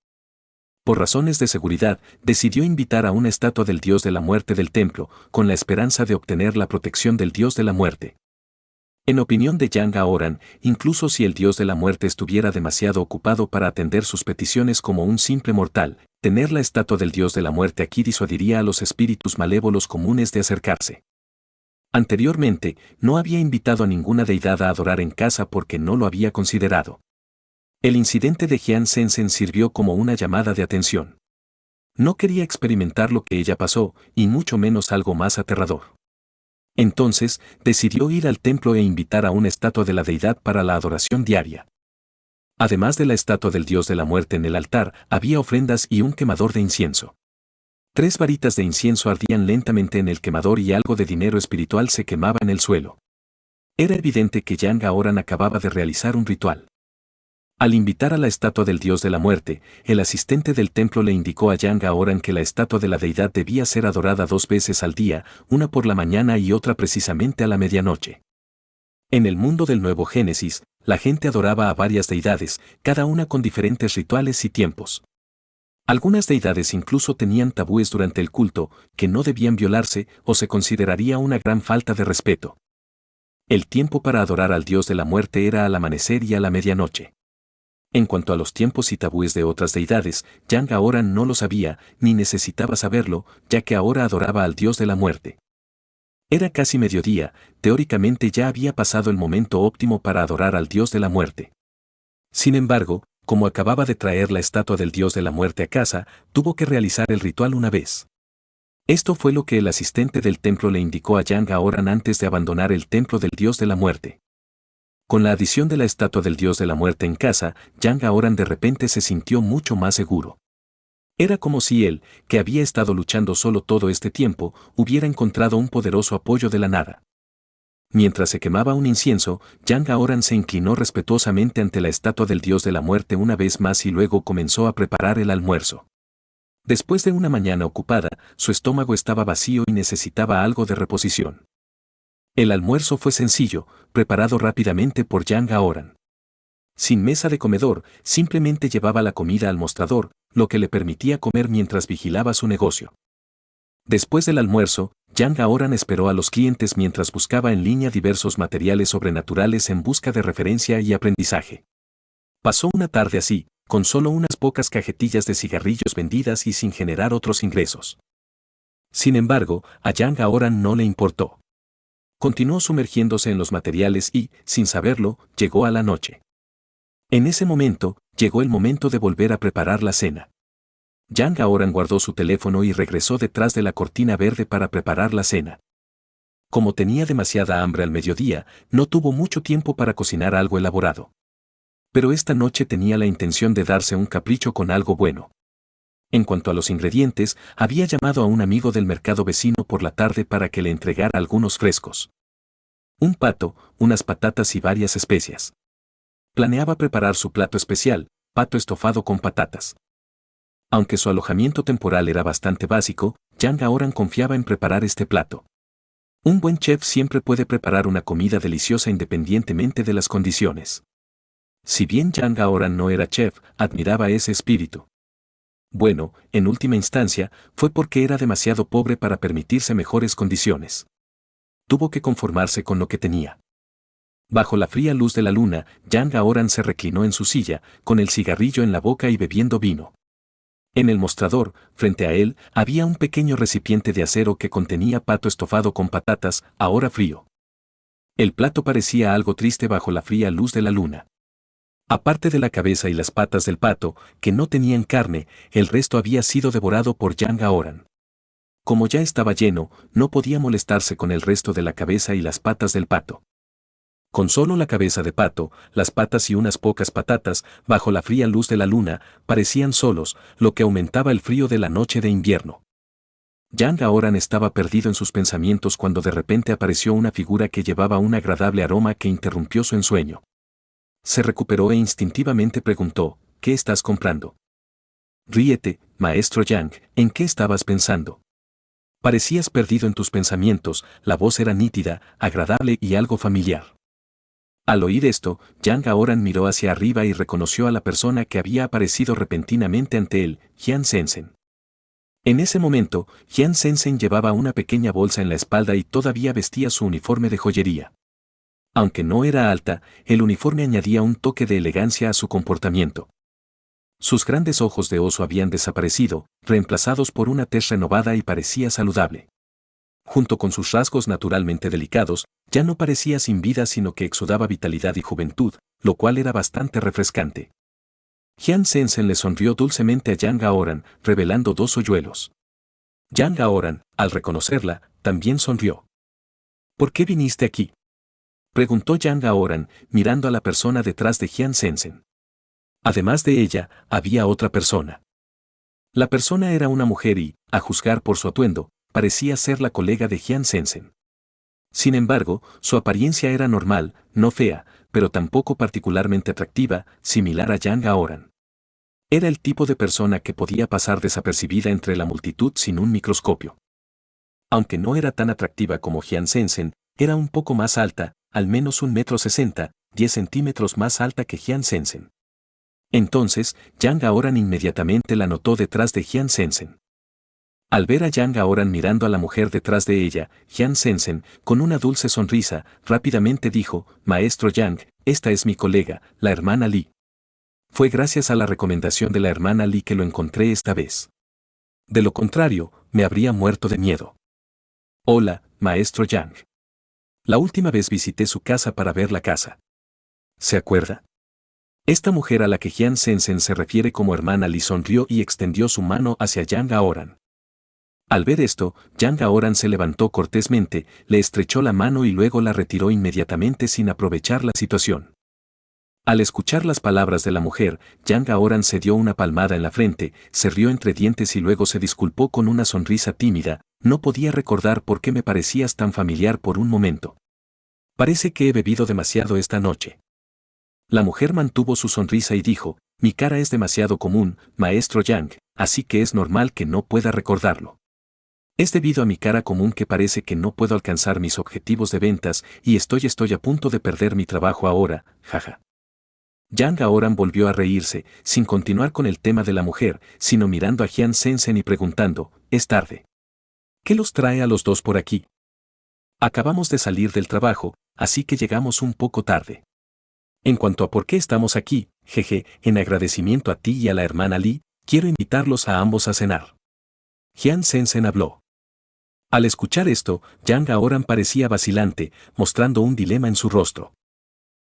Por razones de seguridad, decidió invitar a una estatua del dios de la muerte del templo, con la esperanza de obtener la protección del dios de la muerte. En opinión de Yang Aoran, incluso si el dios de la muerte estuviera demasiado ocupado para atender sus peticiones como un simple mortal, tener la estatua del dios de la muerte aquí disuadiría a los espíritus malévolos comunes de acercarse. Anteriormente, no había invitado a ninguna deidad a adorar en casa porque no lo había considerado. El incidente de Jian Sensen sirvió como una llamada de atención. No quería experimentar lo que ella pasó, y mucho menos algo más aterrador. Entonces, decidió ir al templo e invitar a una estatua de la deidad para la adoración diaria. Además de la estatua del dios de la muerte en el altar, había ofrendas y un quemador de incienso. 3 varitas de incienso ardían lentamente en el quemador y algo de dinero espiritual se quemaba en el suelo. Era evidente que Yang Aoran acababa de realizar un ritual. Al invitar a la estatua del dios de la muerte, el asistente del templo le indicó a Yang Aoran que la estatua de la deidad debía ser adorada 2 veces al día, una por la mañana y otra precisamente a la medianoche. En el mundo del Nuevo Génesis, la gente adoraba a varias deidades, cada una con diferentes rituales y tiempos. Algunas deidades incluso tenían tabúes durante el culto, que no debían violarse o se consideraría una gran falta de respeto. El tiempo para adorar al dios de la muerte era al amanecer y a la medianoche. En cuanto a los tiempos y tabúes de otras deidades, Yang Aoran no lo sabía, ni necesitaba saberlo, ya que ahora adoraba al dios de la muerte. Era casi mediodía, teóricamente ya había pasado el momento óptimo para adorar al dios de la muerte. Sin embargo, como acababa de traer la estatua del dios de la muerte a casa, tuvo que realizar el ritual una vez. Esto fue lo que el asistente del templo le indicó a Yang Aoran antes de abandonar el templo del dios de la muerte. Con la adición de la estatua del dios de la muerte en casa, Yang Aoran de repente se sintió mucho más seguro. Era como si él, que había estado luchando solo todo este tiempo, hubiera encontrado un poderoso apoyo de la nada. Mientras se quemaba un incienso, Yang Aoran se inclinó respetuosamente ante la estatua del dios de la muerte una vez más y luego comenzó a preparar el almuerzo. Después de una mañana ocupada, su estómago estaba vacío y necesitaba algo de reposición. El almuerzo fue sencillo, preparado rápidamente por Yang Aoran. Sin mesa de comedor, simplemente llevaba la comida al mostrador, lo que le permitía comer mientras vigilaba su negocio. Después del almuerzo, Yang Aoran esperó a los clientes mientras buscaba en línea diversos materiales sobrenaturales en busca de referencia y aprendizaje. Pasó una tarde así, con solo unas pocas cajetillas de cigarrillos vendidas y sin generar otros ingresos. Sin embargo, a Yang Aoran no le importó. Continuó sumergiéndose en los materiales y, sin saberlo, llegó a la noche. En ese momento, llegó el momento de volver a preparar la cena. Yang Aoran guardó su teléfono y regresó detrás de la cortina verde para preparar la cena. Como tenía demasiada hambre al mediodía, no tuvo mucho tiempo para cocinar algo elaborado. Pero esta noche tenía la intención de darse un capricho con algo bueno. En cuanto a los ingredientes, había llamado a un amigo del mercado vecino por la tarde para que le entregara algunos frescos. Un pato, unas patatas y varias especias. Planeaba preparar su plato especial, pato estofado con patatas. Aunque su alojamiento temporal era bastante básico, Yang Aoran confiaba en preparar este plato. Un buen chef siempre puede preparar una comida deliciosa independientemente de las condiciones. Si bien Yang Aoran no era chef, admiraba ese espíritu. Bueno, en última instancia, fue porque era demasiado pobre para permitirse mejores condiciones. Tuvo que conformarse con lo que tenía. Bajo la fría luz de la luna, Yang Aoran se reclinó en su silla, con el cigarrillo en la boca y bebiendo vino. En el mostrador, frente a él, había un pequeño recipiente de acero que contenía pato estofado con patatas, ahora frío. El plato parecía algo triste bajo la fría luz de la luna. Aparte de la cabeza y las patas del pato, que no tenían carne, el resto había sido devorado por Yang Aoran. Como ya estaba lleno, no podía molestarse con el resto de la cabeza y las patas del pato. Con solo la cabeza de pato, las patas y unas pocas patatas, bajo la fría luz de la luna, parecían solos, lo que aumentaba el frío de la noche de invierno. Yang Aoran estaba perdido en sus pensamientos cuando de repente apareció una figura que llevaba un agradable aroma que interrumpió su ensueño. Se recuperó e instintivamente preguntó, ¿qué estás comprando? Ríete, maestro Yang, ¿en qué estabas pensando? Parecías perdido en tus pensamientos, la voz era nítida, agradable y algo familiar. Al oír esto, Yang Aoran miró hacia arriba y reconoció a la persona que había aparecido repentinamente ante él, Jian Sensen. En ese momento, Jian Sensen llevaba una pequeña bolsa en la espalda y todavía vestía su uniforme de joyería. Aunque no era alta, el uniforme añadía un toque de elegancia a su comportamiento. Sus grandes ojos de oso habían desaparecido, reemplazados por una tez renovada y parecía saludable. Junto con sus rasgos naturalmente delicados, ya no parecía sin vida sino que exudaba vitalidad y juventud, lo cual era bastante refrescante. Jian Sensen le sonrió dulcemente a Yang Aoran, revelando dos hoyuelos. Yang Aoran, al reconocerla, también sonrió. ¿Por qué viniste aquí?, preguntó Yang Aoran, mirando a la persona detrás de Jian Sensen. Además de ella, había otra persona. La persona era una mujer y, a juzgar por su atuendo, parecía ser la colega de Jian Sensen. Sin embargo, su apariencia era normal, no fea, pero tampoco particularmente atractiva, similar a Yang Aoran. Era el tipo de persona que podía pasar desapercibida entre la multitud sin un microscopio. Aunque no era tan atractiva como Jian Sensen, era un poco más alta, al menos 1,60 m, 10 centímetros más alta que Jian Sensen. Entonces, Yang Aoran inmediatamente la notó detrás de Jian Sensen. Al ver a Yang Aoran mirando a la mujer detrás de ella, Jian Sensen, con una dulce sonrisa, rápidamente dijo, «Maestro Yang, esta es mi colega, la hermana Li. Fue gracias a la recomendación de la hermana Li que lo encontré esta vez. De lo contrario, me habría muerto de miedo». «Hola, maestro Yang. La última vez visité su casa para ver la casa. ¿Se acuerda?». Esta mujer a la que Jian Sensen se refiere como hermana Li sonrió y extendió su mano hacia Yang Aoran. Al ver esto, Yang Aoran se levantó cortésmente, le estrechó la mano y luego la retiró inmediatamente sin aprovechar la situación. Al escuchar las palabras de la mujer, Yang Aoran se dio una palmada en la frente, se rió entre dientes y luego se disculpó con una sonrisa tímida, «No podía recordar por qué me parecías tan familiar por un momento. Parece que he bebido demasiado esta noche». La mujer mantuvo su sonrisa y dijo, «Mi cara es demasiado común, maestro Yang, así que es normal que no pueda recordarlo. Es debido a mi cara común que parece que no puedo alcanzar mis objetivos de ventas y estoy a punto de perder mi trabajo ahora, jaja». Yang Aoran volvió a reírse, sin continuar con el tema de la mujer, sino mirando a Jian Sensen y preguntando, «Es tarde. ¿Qué los trae a los dos por aquí?». «Acabamos de salir del trabajo, así que llegamos un poco tarde. En cuanto a por qué estamos aquí, jeje, en agradecimiento a ti y a la hermana Li, quiero invitarlos a ambos a cenar». Jian Sensen habló. Al escuchar esto, Yang Aoran parecía vacilante, mostrando un dilema en su rostro.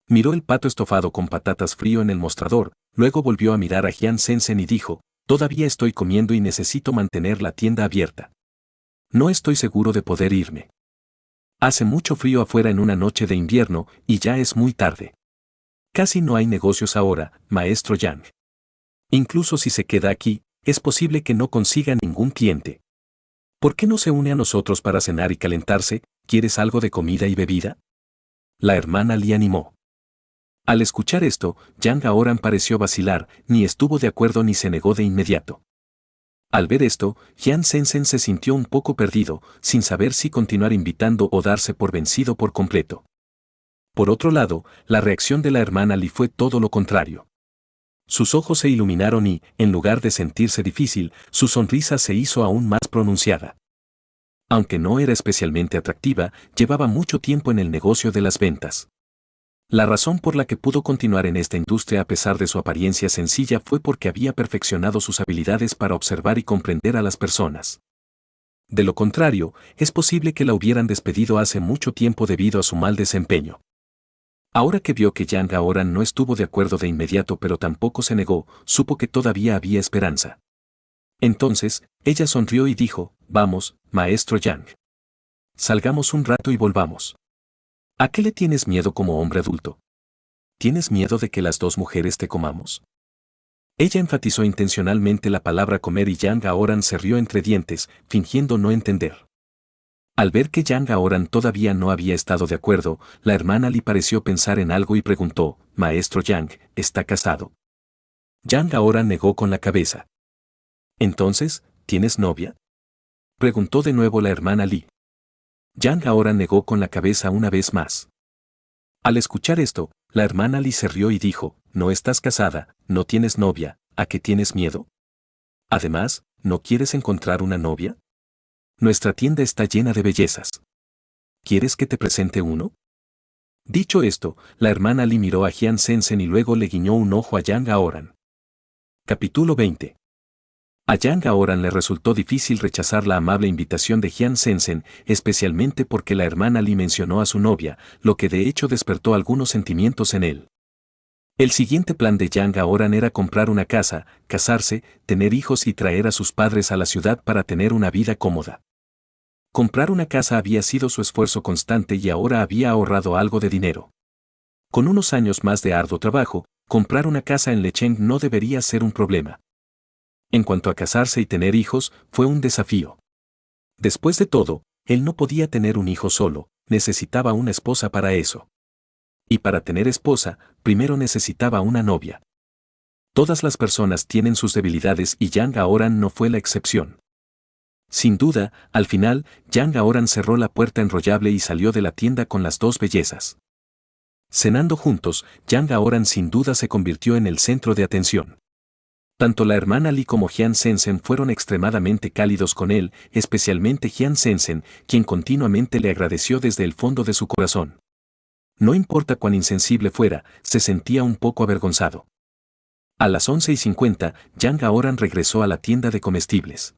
Miró el pato estofado con patatas frío en el mostrador, luego volvió a mirar a Jian Sensen y dijo, todavía estoy comiendo y necesito mantener la tienda abierta. No estoy seguro de poder irme. Hace mucho frío afuera en una noche de invierno y ya es muy tarde. Casi no hay negocios ahora, maestro Yang. Incluso si se queda aquí, es posible que no consiga ningún cliente. ¿Por qué no se une a nosotros para cenar y calentarse? ¿Quieres algo de comida y bebida? La hermana Li animó. Al escuchar esto, Yang Aoran pareció vacilar, ni estuvo de acuerdo ni se negó de inmediato. Al ver esto, Jian Sensen se sintió un poco perdido, sin saber si continuar invitando o darse por vencido por completo. Por otro lado, la reacción de la hermana Li fue todo lo contrario. Sus ojos se iluminaron y, en lugar de sentirse difícil, su sonrisa se hizo aún más pronunciada. Aunque no era especialmente atractiva, llevaba mucho tiempo en el negocio de las ventas. La razón por la que pudo continuar en esta industria a pesar de su apariencia sencilla fue porque había perfeccionado sus habilidades para observar y comprender a las personas. De lo contrario, es posible que la hubieran despedido hace mucho tiempo debido a su mal desempeño. Ahora que vio que Yang Aoran no estuvo de acuerdo de inmediato pero tampoco se negó, supo que todavía había esperanza. Entonces, ella sonrió y dijo, «Vamos, maestro Yang. Salgamos un rato y volvamos». ¿A qué le tienes miedo como hombre adulto? ¿Tienes miedo de que las dos mujeres te comamos? Ella enfatizó intencionalmente la palabra comer y Yang Aoran se rió entre dientes, fingiendo no entender. Al ver que Yang Aoran todavía no había estado de acuerdo, la hermana Li pareció pensar en algo y preguntó, «Maestro Yang, ¿está casado?» Yang Aoran negó con la cabeza. «Entonces, ¿tienes novia?», preguntó de nuevo la hermana Li. Yang Aoran negó con la cabeza una vez más. Al escuchar esto, la hermana Li se rió y dijo, «No estás casada, no tienes novia, ¿a qué tienes miedo? Además, ¿no quieres encontrar una novia? Nuestra tienda está llena de bellezas. ¿Quieres que te presente uno?». Dicho esto, la hermana Li miró a Jian Sensen y luego le guiñó un ojo a Yang Aoran. Capítulo 20. A Yang Aoran le resultó difícil rechazar la amable invitación de Jian Sensen, especialmente porque la hermana Li mencionó a su novia, lo que de hecho despertó algunos sentimientos en él. El siguiente plan de Yang Aoran era comprar una casa, casarse, tener hijos y traer a sus padres a la ciudad para tener una vida cómoda. Comprar una casa había sido su esfuerzo constante y ahora había ahorrado algo de dinero. Con unos años más de arduo trabajo, comprar una casa en Lecheng no debería ser un problema. En cuanto a casarse y tener hijos, fue un desafío. Después de todo, él no podía tener un hijo solo, necesitaba una esposa para eso. Y para tener esposa, primero necesitaba una novia. Todas las personas tienen sus debilidades y Yang Aoran no fue la excepción. Sin duda, al final, Yang Aoran cerró la puerta enrollable y salió de la tienda con las dos bellezas. Cenando juntos, Yang Aoran sin duda se convirtió en el centro de atención. Tanto la hermana Li como Jian Sensen fueron extremadamente cálidos con él, especialmente Jian Sensen, quien continuamente le agradeció desde el fondo de su corazón. No importa cuán insensible fuera, se sentía un poco avergonzado. A las 11:50, Yang Aoran regresó a la tienda de comestibles.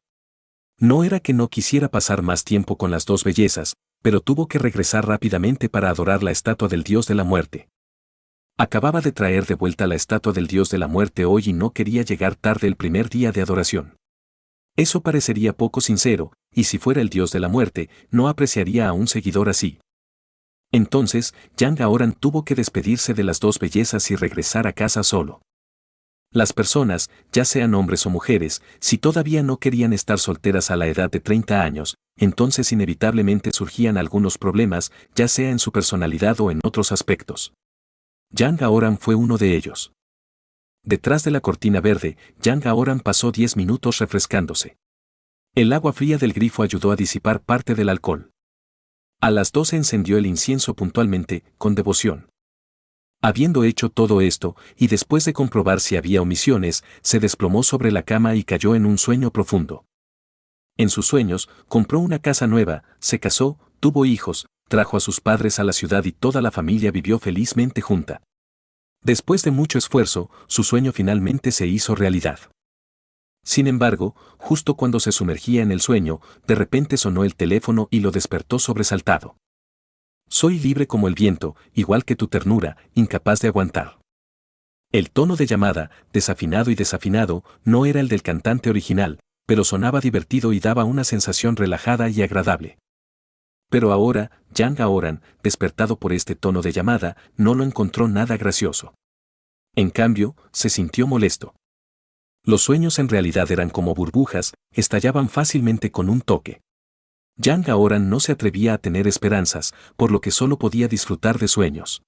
No era que no quisiera pasar más tiempo con las dos bellezas, pero tuvo que regresar rápidamente para adorar la estatua del dios de la muerte. Acababa de traer de vuelta la estatua del dios de la muerte hoy y no quería llegar tarde el primer día de adoración. Eso parecería poco sincero, y si fuera el dios de la muerte, no apreciaría a un seguidor así. Entonces, Yang Aoran tuvo que despedirse de las dos bellezas y regresar a casa solo. Las personas, ya sean hombres o mujeres, si todavía no querían estar solteras a la edad de 30 años, entonces inevitablemente surgían algunos problemas, ya sea en su personalidad o en otros aspectos. Yang Aoran fue uno de ellos. Detrás de la cortina verde, Yang Aoran pasó 10 minutos refrescándose. El agua fría del grifo ayudó a disipar parte del alcohol. A las 12 encendió el incienso puntualmente, con devoción. Habiendo hecho todo esto, y después de comprobar si había omisiones, se desplomó sobre la cama y cayó en un sueño profundo. En sus sueños, compró una casa nueva, se casó, tuvo hijos, trajo a sus padres a la ciudad y toda la familia vivió felizmente junta. Después de mucho esfuerzo, su sueño finalmente se hizo realidad. Sin embargo, justo cuando se sumergía en el sueño, de repente sonó el teléfono y lo despertó sobresaltado. «Soy libre como el viento, igual que tu ternura, incapaz de aguantar». El tono de llamada, desafinado y desafinado, no era el del cantante original, pero sonaba divertido y daba una sensación relajada y agradable. Pero ahora, Yang Aoran, despertado por este tono de llamada, no lo encontró nada gracioso. En cambio, se sintió molesto. Los sueños en realidad eran como burbujas, estallaban fácilmente con un toque. Yang Aoran no se atrevía a tener esperanzas, por lo que solo podía disfrutar de sueños.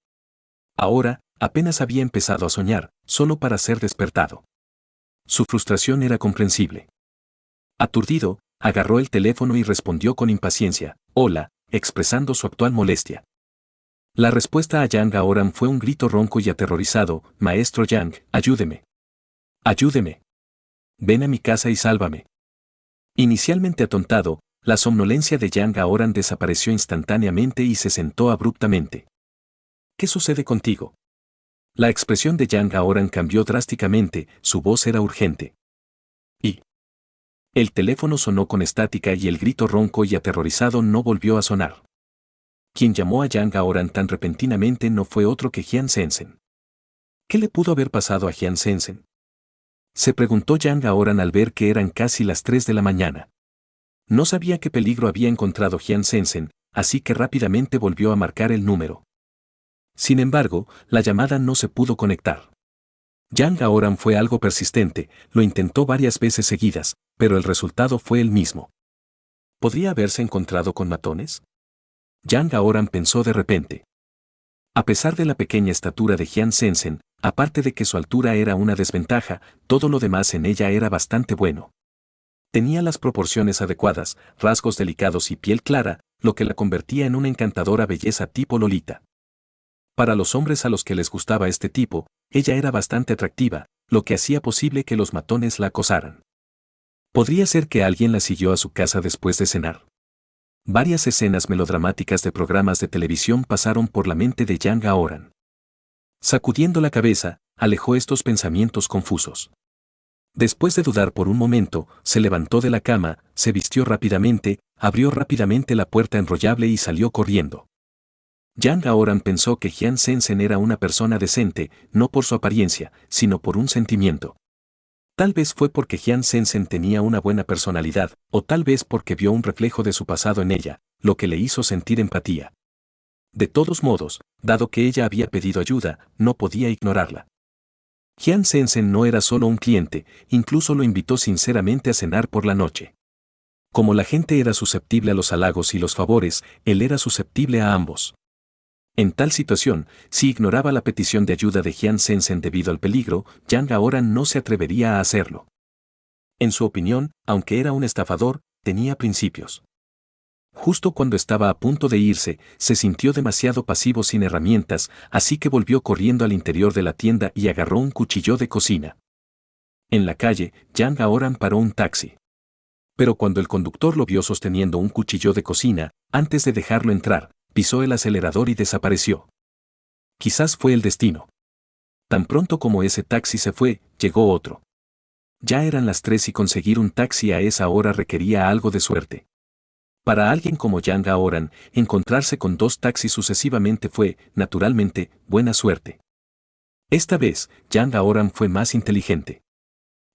Ahora, apenas había empezado a soñar, solo para ser despertado. Su frustración era comprensible. Aturdido, agarró el teléfono y respondió con impaciencia, «Hola», expresando su actual molestia. La respuesta a Yang Aoran fue un grito ronco y aterrorizado, «Maestro Yang, ayúdeme. Ayúdeme. Ven a mi casa y sálvame». Inicialmente atontado, la somnolencia de Yang Aoran desapareció instantáneamente y se sentó abruptamente. «¿Qué sucede contigo?». La expresión de Yang Aoran cambió drásticamente, su voz era urgente. Y el teléfono sonó con estática y el grito ronco y aterrorizado no volvió a sonar. Quien llamó a Yang Aoran tan repentinamente no fue otro que Jian Sensen. ¿Qué le pudo haber pasado a Jian Sensen? Se preguntó Yang Aoran al ver que eran casi las 3 de la mañana. No sabía qué peligro había encontrado Jian Sensen, así que rápidamente volvió a marcar el número. Sin embargo, la llamada no se pudo conectar. Yang Aoran fue algo persistente, lo intentó varias veces seguidas, pero el resultado fue el mismo. ¿Podría haberse encontrado con matones? Yang Aoran pensó de repente. A pesar de la pequeña estatura de Jian Sensen, aparte de que su altura era una desventaja, todo lo demás en ella era bastante bueno. Tenía las proporciones adecuadas, rasgos delicados y piel clara, lo que la convertía en una encantadora belleza tipo Lolita. Para los hombres a los que les gustaba este tipo, ella era bastante atractiva, lo que hacía posible que los matones la acosaran. ¿Podría ser que alguien la siguió a su casa después de cenar? Varias escenas melodramáticas de programas de televisión pasaron por la mente de Yang Aoran. Sacudiendo la cabeza, alejó estos pensamientos confusos. Después de dudar por un momento, se levantó de la cama, se vistió rápidamente, abrió rápidamente la puerta enrollable y salió corriendo. Yang Aoran pensó que Jian Sensen era una persona decente, no por su apariencia, sino por un sentimiento. Tal vez fue porque Jian Sensen tenía una buena personalidad, o tal vez porque vio un reflejo de su pasado en ella, lo que le hizo sentir empatía. De todos modos, dado que ella había pedido ayuda, no podía ignorarla. Jian Sensen no era solo un cliente, incluso lo invitó sinceramente a cenar por la noche. Como la gente era susceptible a los halagos y los favores, él era susceptible a ambos. En tal situación, si ignoraba la petición de ayuda de Jian Sensen debido al peligro, Yang Aoran no se atrevería a hacerlo. En su opinión, aunque era un estafador, tenía principios. Justo cuando estaba a punto de irse, se sintió demasiado pasivo sin herramientas, así que volvió corriendo al interior de la tienda y agarró un cuchillo de cocina. En la calle, Yang Aoran paró un taxi. Pero cuando el conductor lo vio sosteniendo un cuchillo de cocina, antes de dejarlo entrar, pisó el acelerador y desapareció. Quizás fue el destino. Tan pronto como ese taxi se fue, llegó otro. Ya eran las 3 y conseguir un taxi a esa hora requería algo de suerte. Para alguien como Yang Aoran, encontrarse con 2 taxis sucesivamente fue, naturalmente, buena suerte. Esta vez, Yang Aoran fue más inteligente.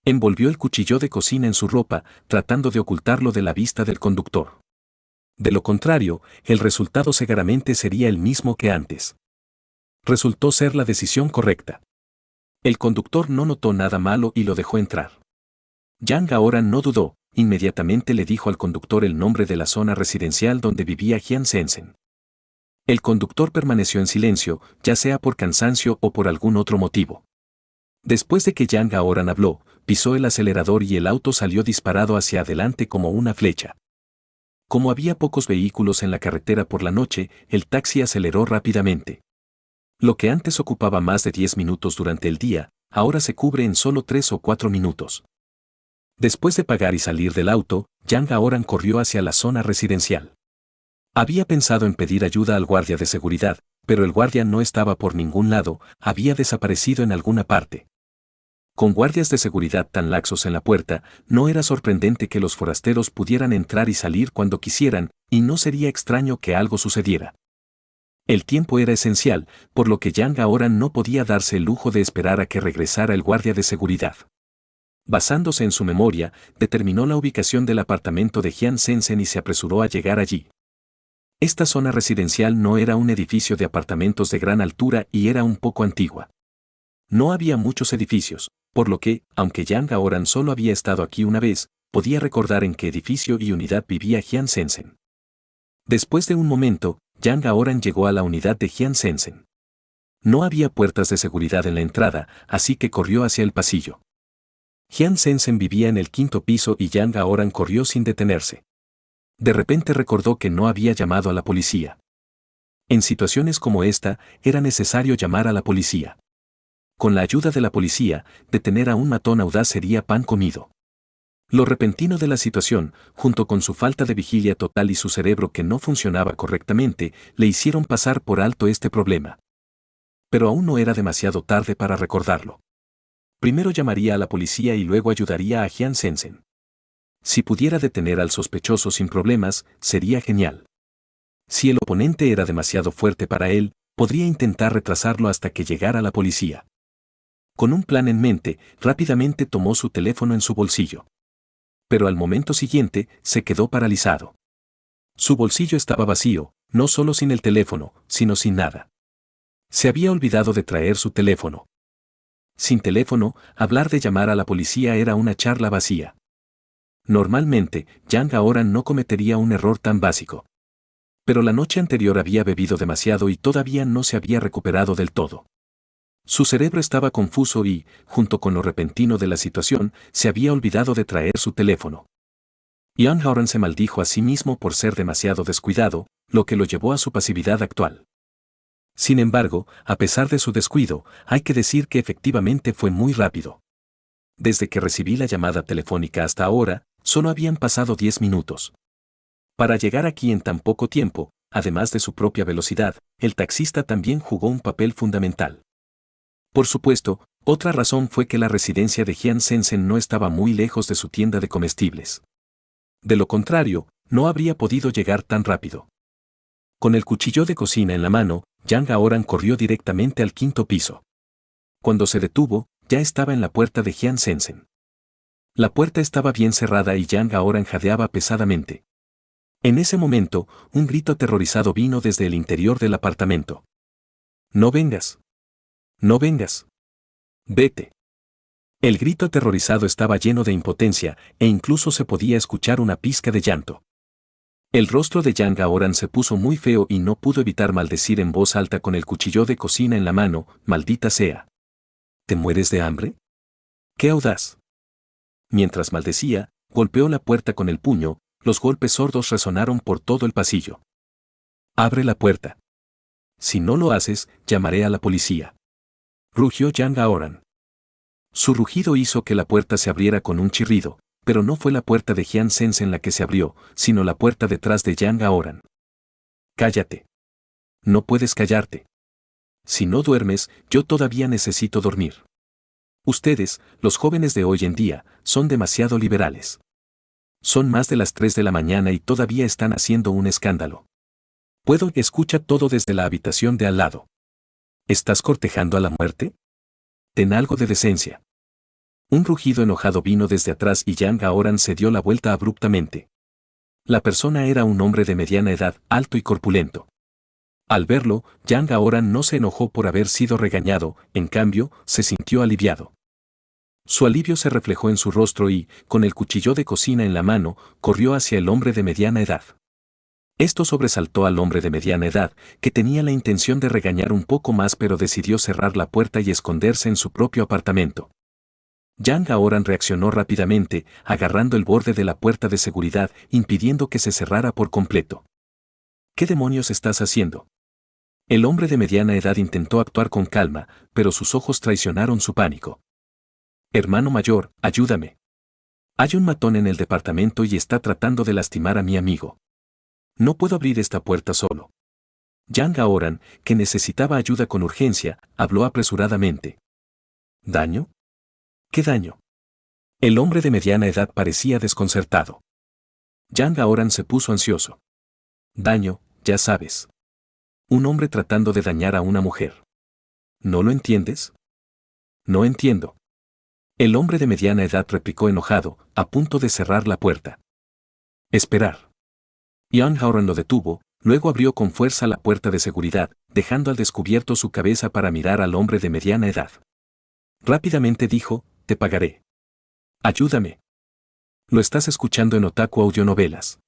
Envolvió el cuchillo de cocina en su ropa, tratando de ocultarlo de la vista del conductor. De lo contrario, el resultado seguramente sería el mismo que antes. Resultó ser la decisión correcta. El conductor no notó nada malo y lo dejó entrar. Yang Aoran no dudó, inmediatamente le dijo al conductor el nombre de la zona residencial donde vivía Jian Sensen. El conductor permaneció en silencio, ya sea por cansancio o por algún otro motivo. Después de que Yang Aoran habló, pisó el acelerador y el auto salió disparado hacia adelante como una flecha. Como había pocos vehículos en la carretera por la noche, el taxi aceleró rápidamente. Lo que antes ocupaba más de 10 minutos durante el día, ahora se cubre en solo 3 o 4 minutos. Después de pagar y salir del auto, Yang Aoran corrió hacia la zona residencial. Había pensado en pedir ayuda al guardia de seguridad, pero el guardia no estaba por ningún lado, había desaparecido en alguna parte. Con guardias de seguridad tan laxos en la puerta, no era sorprendente que los forasteros pudieran entrar y salir cuando quisieran, y no sería extraño que algo sucediera. El tiempo era esencial, por lo que Yang ahora no podía darse el lujo de esperar a que regresara el guardia de seguridad. Basándose en su memoria, determinó la ubicación del apartamento de Jian Sensen y se apresuró a llegar allí. Esta zona residencial no era un edificio de apartamentos de gran altura y era un poco antigua. No había muchos edificios, por lo que, aunque Yang Aoran solo había estado aquí una vez, podía recordar en qué edificio y unidad vivía Jian Sensen. Después de un momento, Yang Aoran llegó a la unidad de Jian Sensen. No había puertas de seguridad en la entrada, así que corrió hacia el pasillo. Jian Sensen vivía en el 5º piso y Yang Aoran corrió sin detenerse. De repente recordó que no había llamado a la policía. En situaciones como esta, era necesario llamar a la policía. Con la ayuda de la policía, detener a un matón audaz sería pan comido. Lo repentino de la situación, junto con su falta de vigilia total y su cerebro que no funcionaba correctamente, le hicieron pasar por alto este problema. Pero aún no era demasiado tarde para recordarlo. Primero llamaría a la policía y luego ayudaría a Jian Sensen. Si pudiera detener al sospechoso sin problemas, sería genial. Si el oponente era demasiado fuerte para él, podría intentar retrasarlo hasta que llegara la policía. Con un plan en mente, rápidamente tomó su teléfono en su bolsillo. Pero al momento siguiente, se quedó paralizado. Su bolsillo estaba vacío, no solo sin el teléfono, sino sin nada. Se había olvidado de traer su teléfono. Sin teléfono, hablar de llamar a la policía era una charla vacía. Normalmente, Yang Aoran no cometería un error tan básico. Pero la noche anterior había bebido demasiado y todavía no se había recuperado del todo. Su cerebro estaba confuso y, junto con lo repentino de la situación, se había olvidado de traer su teléfono. Yang Aoran se maldijo a sí mismo por ser demasiado descuidado, lo que lo llevó a su pasividad actual. Sin embargo, a pesar de su descuido, hay que decir que efectivamente fue muy rápido. Desde que recibí la llamada telefónica hasta ahora, solo habían pasado 10 minutos. Para llegar aquí en tan poco tiempo, además de su propia velocidad, el taxista también jugó un papel fundamental. Por supuesto, otra razón fue que la residencia de Jian Sensen no estaba muy lejos de su tienda de comestibles. De lo contrario, no habría podido llegar tan rápido. Con el cuchillo de cocina en la mano, Yang Aoran corrió directamente al 5º piso. Cuando se detuvo, ya estaba en la puerta de Jian Sensen. La puerta estaba bien cerrada y Yang Aoran jadeaba pesadamente. En ese momento, un grito aterrorizado vino desde el interior del apartamento. «¡No vengas! ¡No vengas! ¡Vete!». El grito aterrorizado estaba lleno de impotencia e incluso se podía escuchar una pizca de llanto. El rostro de Yang Aoran se puso muy feo y no pudo evitar maldecir en voz alta con el cuchillo de cocina en la mano: «¡Maldita sea! ¿Te mueres de hambre? ¡Qué audaz!». Mientras maldecía, golpeó la puerta con el puño. Los golpes sordos resonaron por todo el pasillo. «Abre la puerta. Si no lo haces, llamaré a la policía», rugió Yang Aoran. Su rugido hizo que la puerta se abriera con un chirrido, pero no fue la puerta de Jian Sensen la que se abrió, sino la puerta detrás de Yang Aoran. «Cállate. No puedes callarte. Si no duermes, yo todavía necesito dormir. Ustedes, los jóvenes de hoy en día, son demasiado liberales. Son más de las 3 de la mañana y todavía están haciendo un escándalo. Puedo escuchar todo desde la habitación de al lado. ¿Estás cortejando a la muerte? Ten algo de decencia». Un rugido enojado vino desde atrás y Yang Aoran se dio la vuelta abruptamente. La persona era un hombre de mediana edad, alto y corpulento. Al verlo, Yang Aoran no se enojó por haber sido regañado, en cambio, se sintió aliviado. Su alivio se reflejó en su rostro y, con el cuchillo de cocina en la mano, corrió hacia el hombre de mediana edad. Esto sobresaltó al hombre de mediana edad, que tenía la intención de regañar un poco más pero decidió cerrar la puerta y esconderse en su propio apartamento. Yang Aoran reaccionó rápidamente, agarrando el borde de la puerta de seguridad, impidiendo que se cerrara por completo. «¿Qué demonios estás haciendo?». El hombre de mediana edad intentó actuar con calma, pero sus ojos traicionaron su pánico. «Hermano mayor, ayúdame. Hay un matón en el departamento y está tratando de lastimar a mi amigo. No puedo abrir esta puerta solo». Yang Aoran, que necesitaba ayuda con urgencia, habló apresuradamente. «¿Daño? ¿Qué daño?». El hombre de mediana edad parecía desconcertado. Yang Aoran se puso ansioso. «Daño, ya sabes. un hombre tratando de dañar a una mujer. ¿No lo entiendes? No entiendo. El hombre de mediana edad replicó enojado, a punto de cerrar la puerta. Esperar. Young Howard lo detuvo, luego abrió con fuerza la puerta de seguridad, dejando al descubierto su cabeza para mirar al hombre de mediana edad. Rápidamente dijo, te pagaré. Ayúdame. Lo estás escuchando en Otaku Audionovelas.